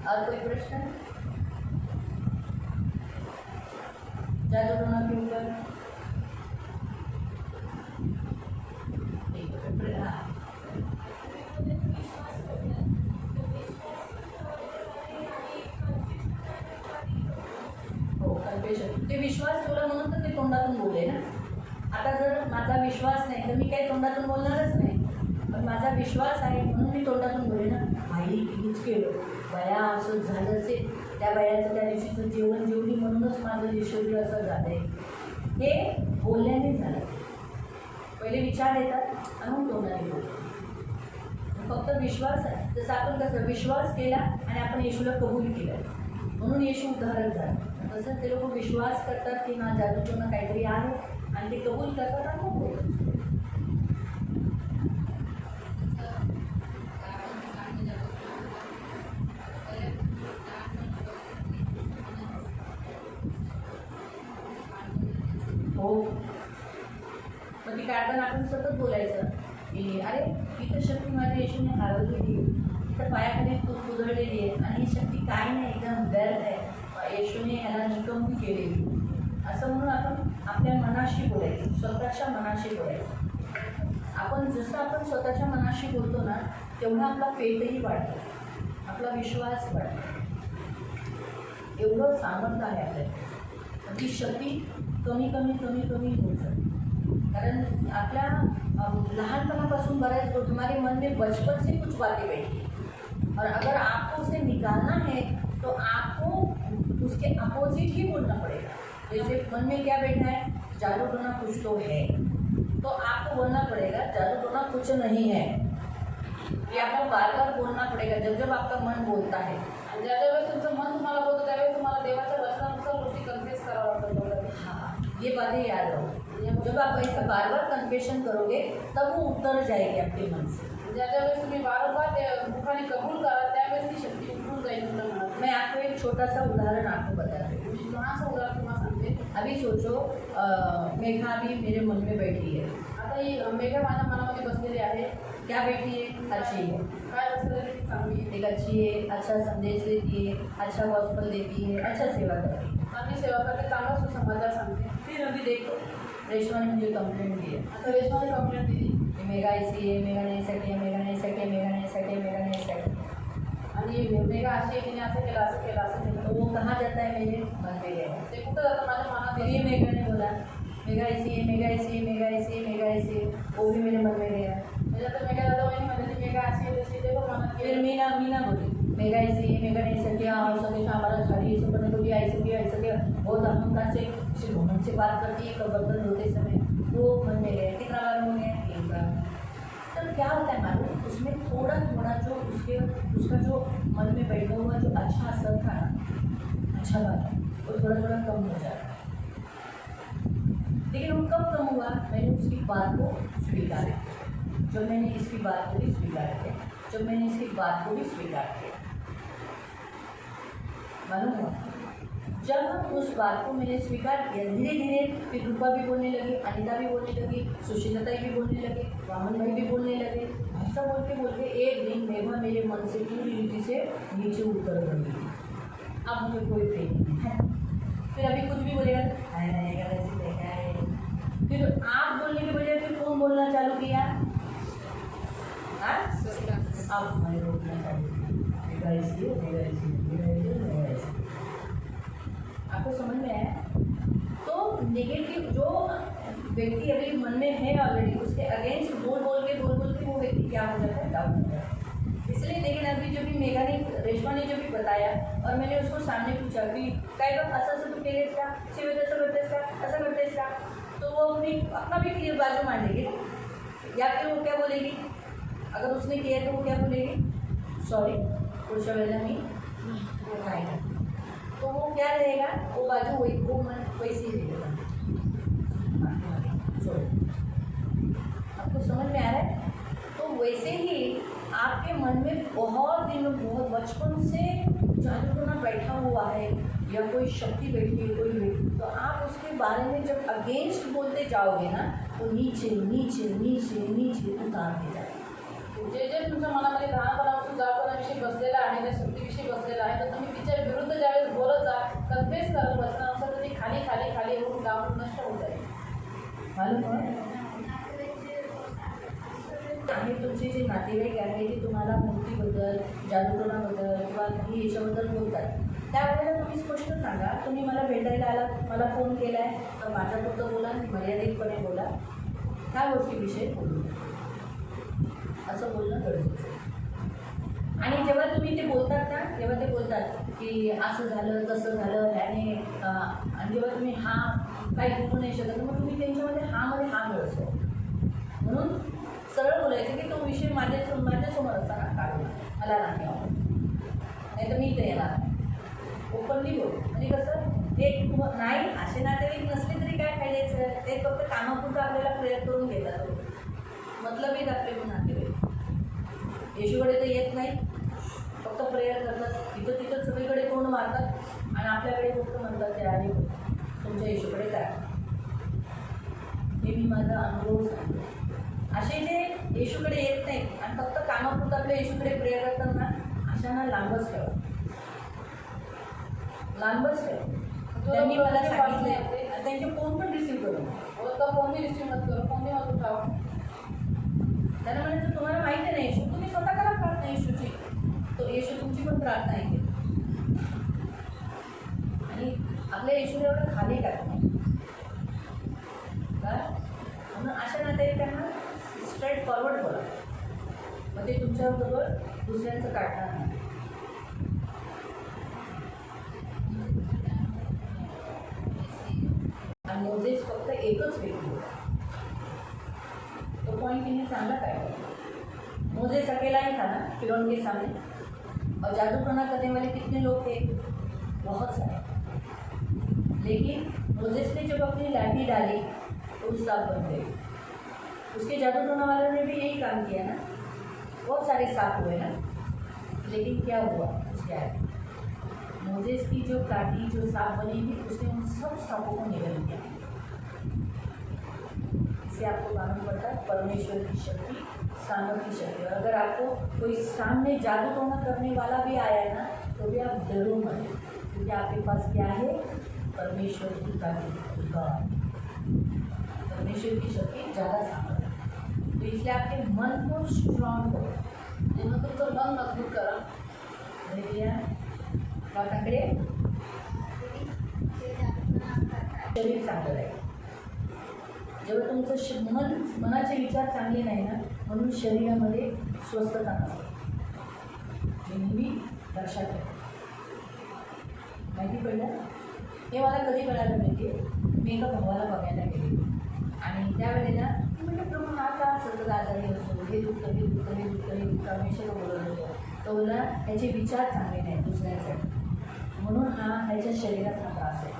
A: और कोई प्रश्न? जादू टोना के ऊपर ते विश्वास ठेवला म्हणून तर ते तोंडातून बोलले ना। आता जर माझा विश्वास नाही तर मी काही तोंडातून बोलणारच नाही, पण माझा विश्वास आहे म्हणून मी तोंडातून बोले ना, आई कितीच केलं, बया असं झालं असेल, त्या बयाचं त्या दिवशीचं जेवण जेवली म्हणूनच माझं जे शरीर असं झालं आहे, हे बोलल्याने झालं। पहिले विचार येतात आणि मग तोंडाने बोलतो। फक्त विश्वास आहे, जसं आपण कसं विश्वास केला आणि आपण येशूला कबूल केलं म्हणून येशू उद्धारक झाला, तसं ते लोक विश्वास करतात की ना जादूटोना काहीतरी आहे आणि ते कबूल करतात आणि मग बोलतात। हो, मग ती काढताना आपण सतत बोलायचं की अरे ही तर शक्ती माझ्या येशूने हरवलेली आहे, तर पायाखाली कुदळलेली आहे आणि ही शक्ती काही नाही, एकदम व्यर्थ आहे, येशूने ह्याला निकंबी केलेली, असं म्हणून आपण आपल्या मनाशी बोलायचं, स्वतःच्या मनाशी बोलायचं। आपण जसं आपण स्वतःच्या मनाशी बोलतो ना तेवढा आपला फेटही वाढतो, आपला विश्वास वाढतो. एवढं सामर्थ्य आहे आपल्याला. ती शक्ती कमी कमी कमी कमी होत जाते. कारण आपल्या लहानपणापासून बऱ्याच गोष्टी हमारे मन में बचपन से कुछ बातें बैठी हैं और अगर आपको उसे निकालना है तो आपको उसके अपोजिट ही बोलना पड़ेगा. जैसे मन में क्या बैठा है, जादू टोना कुछ तो है, तो आपको बोलना पड़ेगा जादू टोना कुछ नहीं है. ये आपको बार बार बोलना पड़ेगा जब जब आपका मन बोलता है.
B: आणि ज्या ज्या वेळेस तुमचं मन तुम्हाला बोलतं त्यावेळेस तुम्हाला देवाच्या वचनानुसार गोष्टी कन्फ्युज करावं लागतं.
A: हाँ, ये बातें याद रहो. जब आप ऐसा बार बार कन्फेशन करोगे तब वो उतर जाएगी आपके मन से.
B: ज्या ज्या वेळेस तुम्ही वारंवार ते मुखाने कबूल करा त्यावेळेस ती शक्ती उठून जाईल तुमच्या मनात.
A: मैं आपको एक छोटा सा उदाहरण आपको बताती हूँ.
B: मी लहानसं उदाहरण तुम्हाला सांगते.
A: अभी सोचो मेघा अभी मेरे मन में बैठी है.
B: आता ही मेघा माझ्या मनामध्ये बसलेली आहे.
A: क्या बैठी है? अच्छी है.
B: काय बसलेली ती चांगली आहे.
A: एक अच्छी है, अच्छा संदेश देती है, अच्छा गॉस्पेल देती है, अच्छा सेवा करती है.
B: चांगली सेवा करते, चांगला सुसमाचार सांगते.
A: फिर अभी देखो रेशमा ने मुझे कंप्लेंट दी है.
B: आता रेशमाने कंप्लेंट दिली
A: कि मेघा ऐसी है, मेघा नहीं सके, मेघा नहीं सके, मेघा नहीं सके, मेघा नहीं सके.
B: आणि मेघा अशी आहे, तिने असं केलं असं केलं असं केलं.
A: तो वो कहाँ जाता है? मेरे मन में गया.
B: ते कुठं जातं माझ्या मनात.
A: फिर ये मेघा ने बोला मेघा ऐसी है, मेघा ऐसी है, मेघा ऐसी है, मेघा ऐसी है. वो भी मेरे मन में गया.
B: त्याच्यात मेघा दादा वहिनी म्हणजे ती मेघा अशी आहे तशी ते पण मनात
A: फिर
B: गेलं.
A: मीना बोली मेघा ऐसी है, मेघा नहीं सके, और सके से हमारा थाली ऐसे करने को भी ऐसे बहुत अहंकार से किसी घमंड से बात करती है. बर्तन धोते समय वो मन में गया. कितना बार हो गया? एक बार. तो क्या होता है मालूम, उसमें थोड़ा थोड़ा जो उसका जो मन में बैठा हुआ जो अच्छा असर था ना, अच्छा बात वो थोड़ा थोड़ा कम हो जाता है. लेकिन वो कब कम हुआ? मैंने उसकी बात को स्वीकारा. जब मैंने इसकी बात को भी स्वीकार किया, जब मैंने इसकी बात को भी स्वीकार किया, मालूम हुआ जब हम उस बात को मैंने स्वीकार किया, धीरे धीरे फिर रूपा भी बोलने लगी, अनिता भी बोलने लगी, सुशीलता भी बोलने लगे, वामन भाई भी बोलने लगे. ऐसा बोल के एक दिन मेघा मेरे मन से पूरी रीति से नीचे उतर गई. अब मुझे कोई प्रेम नहीं है. फिर अभी कुछ भी बोलेगा देखा है. फिर आप बोलने के बजाय फिर कौन बोलना चालू किया? अब हमारे रोकना चालू किया. मेघा ऐसी है, मेघा ऐसी है, मेघा ऐसी है, मेघा ऐसी है. आपको समझ में आया? तो नेगेटिव जो व्यक्ति अभी मन में है ऑलरेडी, उसके अगेंस्ट बोल के वो व्यक्ति क्या हो जाता है? डाउन हो जाता है. इसलिए लेकिन अभी जो भी मेघा ने रेशमा ने जो भी बताया और मैंने उसको सामने पूछा कि काय बघ असं तू केलेस का, शिवाय तसं करतेस का, असं करतेस का, तो वो अपना भी क्लियर बाजू मांडेगी या फिर वो क्या बोलेगी? अगर उसने किया तो वो क्या बोलेगी? सॉरी पुढच्या वेळेला मी नाही करत. तो वो क्या रहेगा? वो बाजू वो मन वैसे ही रहेगा. आपको समझ में आ रहा है? तो वैसे ही आपके मन में बहुत दिनों बहुत बचपन से जादू टोना बैठा हुआ है या कोई शक्ति बैठी है कोई व्यक्ति, तो आप उसके बारे में जब अगेंस्ट बोलते जाओगे ना तो नीचे नीचे नीचे नीचे उतारते जाएगा.
B: जे जे तुमच्या मनामध्ये लहानपणापासून जाळपणाविषयी बसलेलं आहे, त्या शक्तीविषयी बसलेलं आहे, तर तुम्ही तिच्या विरुद्ध ज्यावेळेस बोलत जा, कन्फ्युज करत वचनानुसार तर ती खाली खाली खाली होऊन डाऊन नष्ट होत जाईल.
A: मालूम आहे? आणि तुमचे जे नातेवाईक आहे ते तुम्हाला मूर्तीबद्दल, जादूटोणाबद्दल किंवा काही याच्याबद्दल बोलतात, त्यावेळेला तुम्ही स्पष्ट सांगा, तुम्ही मला भेटायला आलात, मला फोन केला आहे तर माझ्यापुरतं बोला, मर्यादितपणे बोला, त्या गोष्टीविषयी बोलू, असं बोलणं गरजेचं आहे. आणि जेव्हा तुम्ही ते बोलतात ना, तेव्हा ते बोलतात की असं झालं तसं झालं ह्याने, आणि जेव्हा तुम्ही हा काही बोलू नाही शकत, मग तुम्ही त्यांच्यामध्ये हा मिळवतो. म्हणून सरळ बोलायचं की तो विषय माझ्यासमोर असताना काढू, मला नाही आवडत, नाही तर मी ते येणार ओपनली बोल. म्हणजे कसं एक नाही असे नातेवाईक नसले तरी काय फायद्याचं, ते फक्त कामापुरतं आपल्याला प्रेयर करून घेतात. मतलबी आपले नातेवाईक येशूकडे तर येत नाही, फक्त प्रेयर करतात, तिथं सगळीकडे तोंड मारतात आणि आपल्याकडे फक्त म्हणतात ते आहे तुमच्या येशूकडे काय. हे मी माझा अनुभव सांगतो. असे जे येशूकडे येत नाही आणि फक्त कामापुरतं आपल्या येशूकडे प्रेयर करतात ना, अशांना लांबच ठेवा, लांबच ठेवा. त्यांनी मला सांगितलं त्यांचे फोन पण रिसीव्ह करू,
B: फोन बी रिसीव्ह मत करू, फोन बी मत उठावा.
A: त्याला म्हणायचं तुम्हाला माहिती नाही येशू, तुम्ही स्वतः करा प्रार्थना येशूची, तो येशू तुमची पण प्रार्थना ऐकेल. आणि आपल्या येशूला एवढं खाली टाकत नाही का, म्हणून अशा नातेवाईकांना स्ट्रेट फॉरवर्ड बोला, मग ते तुमच्याबरोबर दुसऱ्यांचं काढणार नाही. आणि मोजेस फक्त एकच व्यक्ती होता, तो पॉइंट तिने चांगला काय, मोजेस अकेला ही था ना फिरौन के सामने, और जादू टोना करने वाले कितने लोग थे, बहुत सारे. लेकिन मोजेस ने जब अपनी लाठी डाली तो सांप बन गए. उसके जादू टोना वालों ने भी यही काम किया ना, बहुत सारे सांप हुए ना. लेकिन क्या हुआ उसके आगे, मोजेस की जो लाठी जो सांप बनी थी उसने उन सब सांपों को निगल दिया. इससे आपको मालूम पड़ता है परमेश्वर की शक्ति, सामर्थ की शक्ति. और अगर आपको कोई सामने जादू टोना करने वाला भी आया है ना, तो भी आप डरो मत, क्योंकि आपके पास क्या है, परमेश्वर की ताकत, परमेश्वर की शक्ति ज़्यादा सामर्थ. तो इसलिए आपके मन को स्ट्रांग करो,
B: म्हणून तुमचं मन मजबूत करा.
A: वाटाकडे शरीर चांगलं राहील. जेव्हा तुमचं मनाचे विचार चांगले नाही ना, म्हणून शरीरामध्ये स्वस्थता नसते. नेहमी लक्षात ठेवा. माहिती पडलं, हे मला कधी कळालं माहिती, मी एका भावाला बघायला गेले आणि त्यावेळेला मी म्हटलं प्रभू हा का सतत आजारी असतो, हे दुखतं हे दुखतं हे दुखतं हे दुखतं, हमेशा बोलत होतो. तो बोलला ह्याचे विचार चांगले नाहीत दुसऱ्यांसाठी, म्हणून ह्याच्या शरीरात हा त्रास आहे.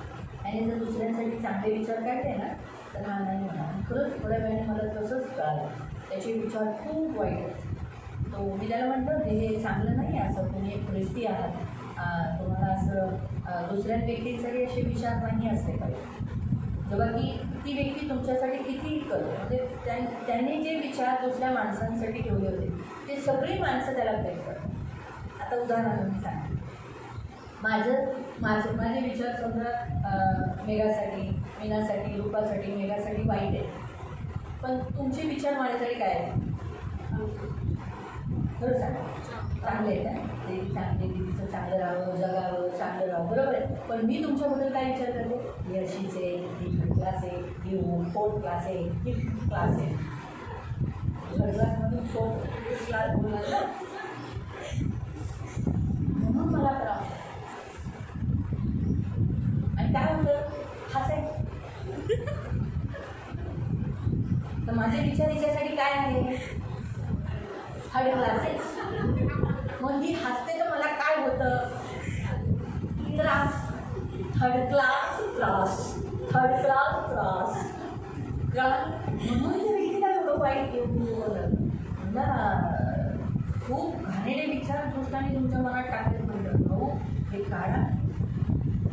A: आणि जर दुसऱ्यांसाठी चांगले विचार काढले ना तर हा नाही होणार. खरंच थोड्या वेळाने मला तसंच कळालं, त्याचे विचार खूप वाईट आहेत. तो मी त्याला म्हणतो हे चांगलं नाही, असं तुम्ही एक ख्रिस्ती आहात, तुम्हाला असं दुसऱ्या व्यक्तींसाठी असे विचार नाही असले पाहिजे. जेव्हा की ती व्यक्ती तुमच्यासाठी कितीही करते, म्हणजे त्यांनी जे विचार दुसऱ्या माणसांसाठी ठेवले होते ते सगळी माणसं त्याला प्रेम करतात. आता उदाहरण मी सांगते, माझे विचार समजा मेघासाठी, मीनासाठी, रूपासाठी, मेघासाठी वाईट आहे, पण तुमचे विचार माझ्यासाठी काय आहेत, खरं सांगा चांगले आहेत ना, ते चांगले तिचं चांगलं राहावं, जगावं, चांगलं राहावं, बरोबर आहे. पण मी तुमच्याबद्दल काय विचार करते, ही अशीच आहे, ही थर्ड क्लास आहे, ही 4th क्लास आहे, ही 5th क्लास आहे. थर्ड क्लासमधून 4th क्लास बोलायला म्हणून मला त्रास आहे. आणि काय होतं, हसाय. तर माझे विचार हिच्यासाठी काय आहे, थर्ड क्लास आहे. मग ही हसते तर मला काय होतं, त्रास. थर्ड क्लास त्रास, थर्ड क्लास त्रास का, म्हणून त्या व्यक्तीला एवढं वाईट येऊन खूप घाणेरे विचार दुसऱ्याने तुमच्या मनात टाकले. म्हणतात भाऊ हे काढा.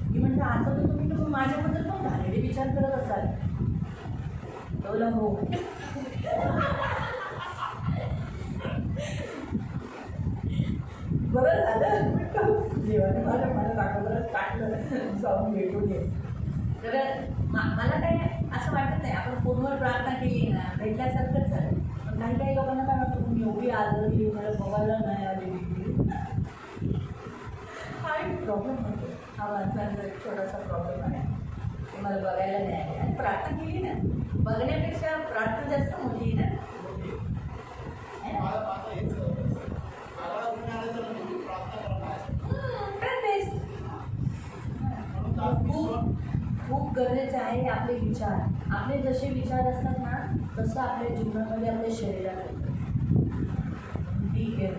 A: मी म्हणतं असं तर तुम्ही माझ्याबद्दल पण घाणेरे विचार करत असाल. बोला हो, बरं झालं जेव्हा मला दाखवलं टाकलं जाऊन भेटून ये. तर मला काय असं वाटत नाही, आपण फोनवर प्रार्थना केली ना भेटल्यासारखंच झालं. पण काही लोकांना काय वाटतं तुम्ही एवढी आलं की मला बघायला नाही आली व्यक्ती, हा एक प्रॉब्लेम होतो. हा माणसांचा एक छोटासा प्रॉब्लेम आहे की मला बघायला नाही आले. आणि प्रार्थना केली ना, बघण्यापेक्षा प्रार्थना जास्त मोठी आहे ना. खूप गरजेचं आहे आपले विचार. आपले जसे विचार असतात ना तसं आपल्या जीवनामध्ये आपल्या शरीरात होतं. ठीक आहे,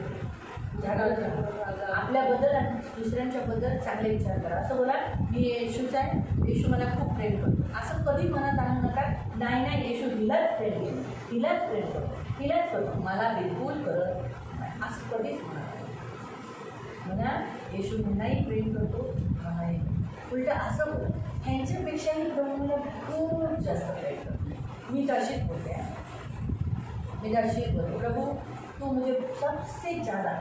A: आपल्याबद्दल आणि दुसऱ्यांच्याबद्दल चांगले विचार करा. असं बोला मी येशूचा आहे, येशू मला खूप प्रेम करतो, असं कधी मनात आणू नका. नाही नाही, येशू हिलाच प्रेम केलं, हिलाच प्रेम करतो, हिलाच करतो, मला बिलकुल करत नाही, असं कधीच म्हणा. येशू मलाही प्रेम करतो, मलाही. उलट असं बोला ह्यांच्यापेक्षाही प्रभूला खूप जास्त प्रेम करतो. मी तशीच बोलते, मी तशीच बोलते, प्रभू तू मुझे सबसे ज़्यादा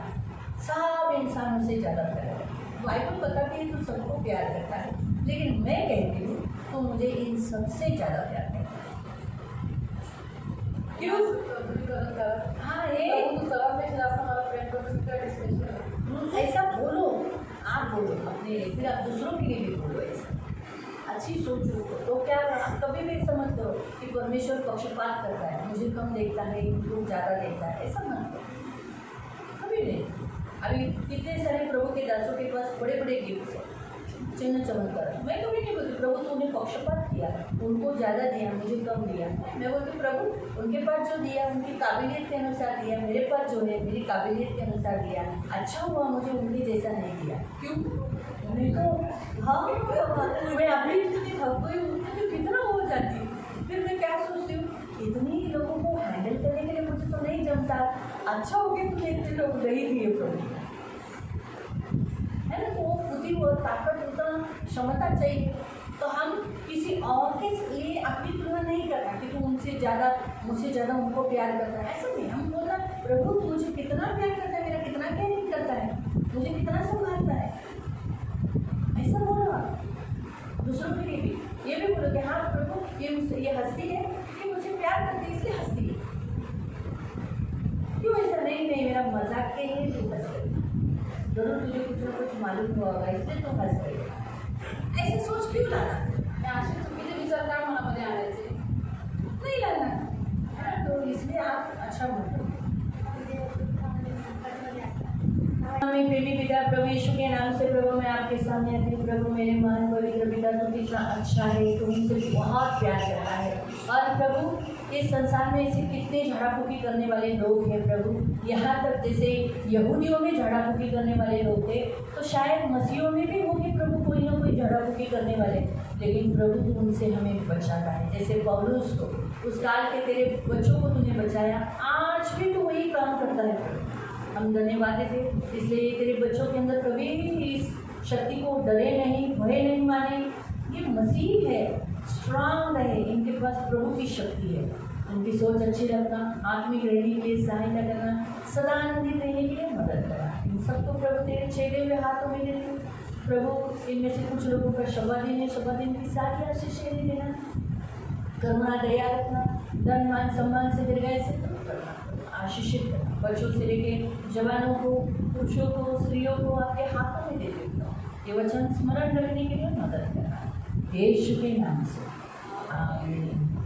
A: सब इंसानों से ज़्यादा प्यार है. बाइबल बताती है तू सबको प्यार करता है, लेकिन मैं कहती हूँ तो मुझे इन सबसे ज़्यादा प्यार करता है. क्यों? हाँ, अच्छी सोचो तो क्या कभी भी ऐसा मत करो कि परमेश्वर पक्षपात करता है, मुझे कम देखता है, इनको ज़्यादा देखता है, ऐसा मत करो कभी नहीं। अभी कितने सारे प्रभु के दासों के पास बड़े बड़े गिफ्ट हैं, चिन्ह चमत्कार। मैं कभी नहीं बोलती प्रभु तो उन्हें पक्षपात किया, उनको ज़्यादा दिया, मुझे कम दिया। मैं बोलती प्रभु उनके पास जो दिया उनकी काबिलियत के अनुसार दिया, मेरे पास जो है मेरी काबिलियत के अनुसार दिया। अच्छा हुआ मुझे उनके जैसा नहीं दिया। क्यों? नहीं तो हाँ मैं अभी इतनी थक गई, उनके तो कितना हो जाती। फिर मैं क्या सोचती हूँ, इतनी लोगों को हैंडल करने के लिए मुझे तो नहीं जमता। अच्छा हो गया तुम्हें इतने लोग नहीं दिए प्रभु, है ना। तो वो बुद्धि और ताकत उतना क्षमता चाहिए। तो हम किसी और के लिए अपनी तुलना नहीं करना कि तू उनसे ज़्यादा मुझसे ज़्यादा उनको प्यार करता है, ऐसा नहीं। हम बोलना प्रभु तू मुझे कितना प्यार करता है, मेरा कितना केयरिंग करता है, मुझे कितना संभालता है, ऐसा बोलो। दूसरों के लिए भी ये भी बोलो कि हाँ प्रभु ये हंसती है कि मुझे प्यार करती है इसलिए हंसती है। क्यों ऐसा नहीं मेरा मजाक के लिए तू हंस रही, जरूर तुझे कुछ ना कुछ मालूम हुआ होगा इसलिए तू हंस रही है। ऐसे सोच क्यों लाना?
B: असे चुकीचे विचार काय मनामध्ये आणायचे?
A: नहीं लाना। तो इसलिए आप अच्छा बोलो। हमें प्रेमी पिता प्रभु यीशु के नाम से प्रभु मैं आपके सामने आती हूँ। प्रभु मेरे महान पवित्र पिता तू कितना अच्छा है, तू मुझसे बहुत प्यार करता है। और प्रभु इस संसार में ऐसे कितने झाड़ाफूकी करने वाले लोग हैं प्रभु, यहाँ तक जैसे यहूदियों में झाड़ाफूकी करने वाले लोग थे तो शायद मसीहों में भी होंगे प्रभु कोई ना कोई झाड़ाफूकी करने वाले, लेकिन प्रभु तू उनसे हमें बचाता है। जैसे पौलुस को उस काल के तेरे बच्चों को तूने बचाया, आज भी तू वही काम करता है प्रभु। हम धन्यवाद थे इसलिए तेरे बच्चों के अंदर कभी भी इस शक्ति को डरे नहीं, भय नहीं माने। ये मसीह है, स्ट्रांग रहे, इनके पास प्रभु की शक्ति है। उनकी सोच अच्छी रखना, आत्मिक रहने के लिए सहायता करना, सदा आनंदित रहने के लिए मदद करना। इन सबको प्रभु तेरे छेदे हुए हाथों में देते हूँ प्रभु। इनमें से कुछ लोगों का शबा दिन है, शबा दिन की सारी आशीषें देना, करुणा दया रखना, धन मान सम्मान से दीर्घायु से करना, आशीषित करना। बच्चों से लेके जवानों को, पुरुषों को, स्त्रियों को आपके हाथों में दे देता हूँ। ये वचन स्मरण रखने के लिए मदद करना, यीशु के नाम से आमीन।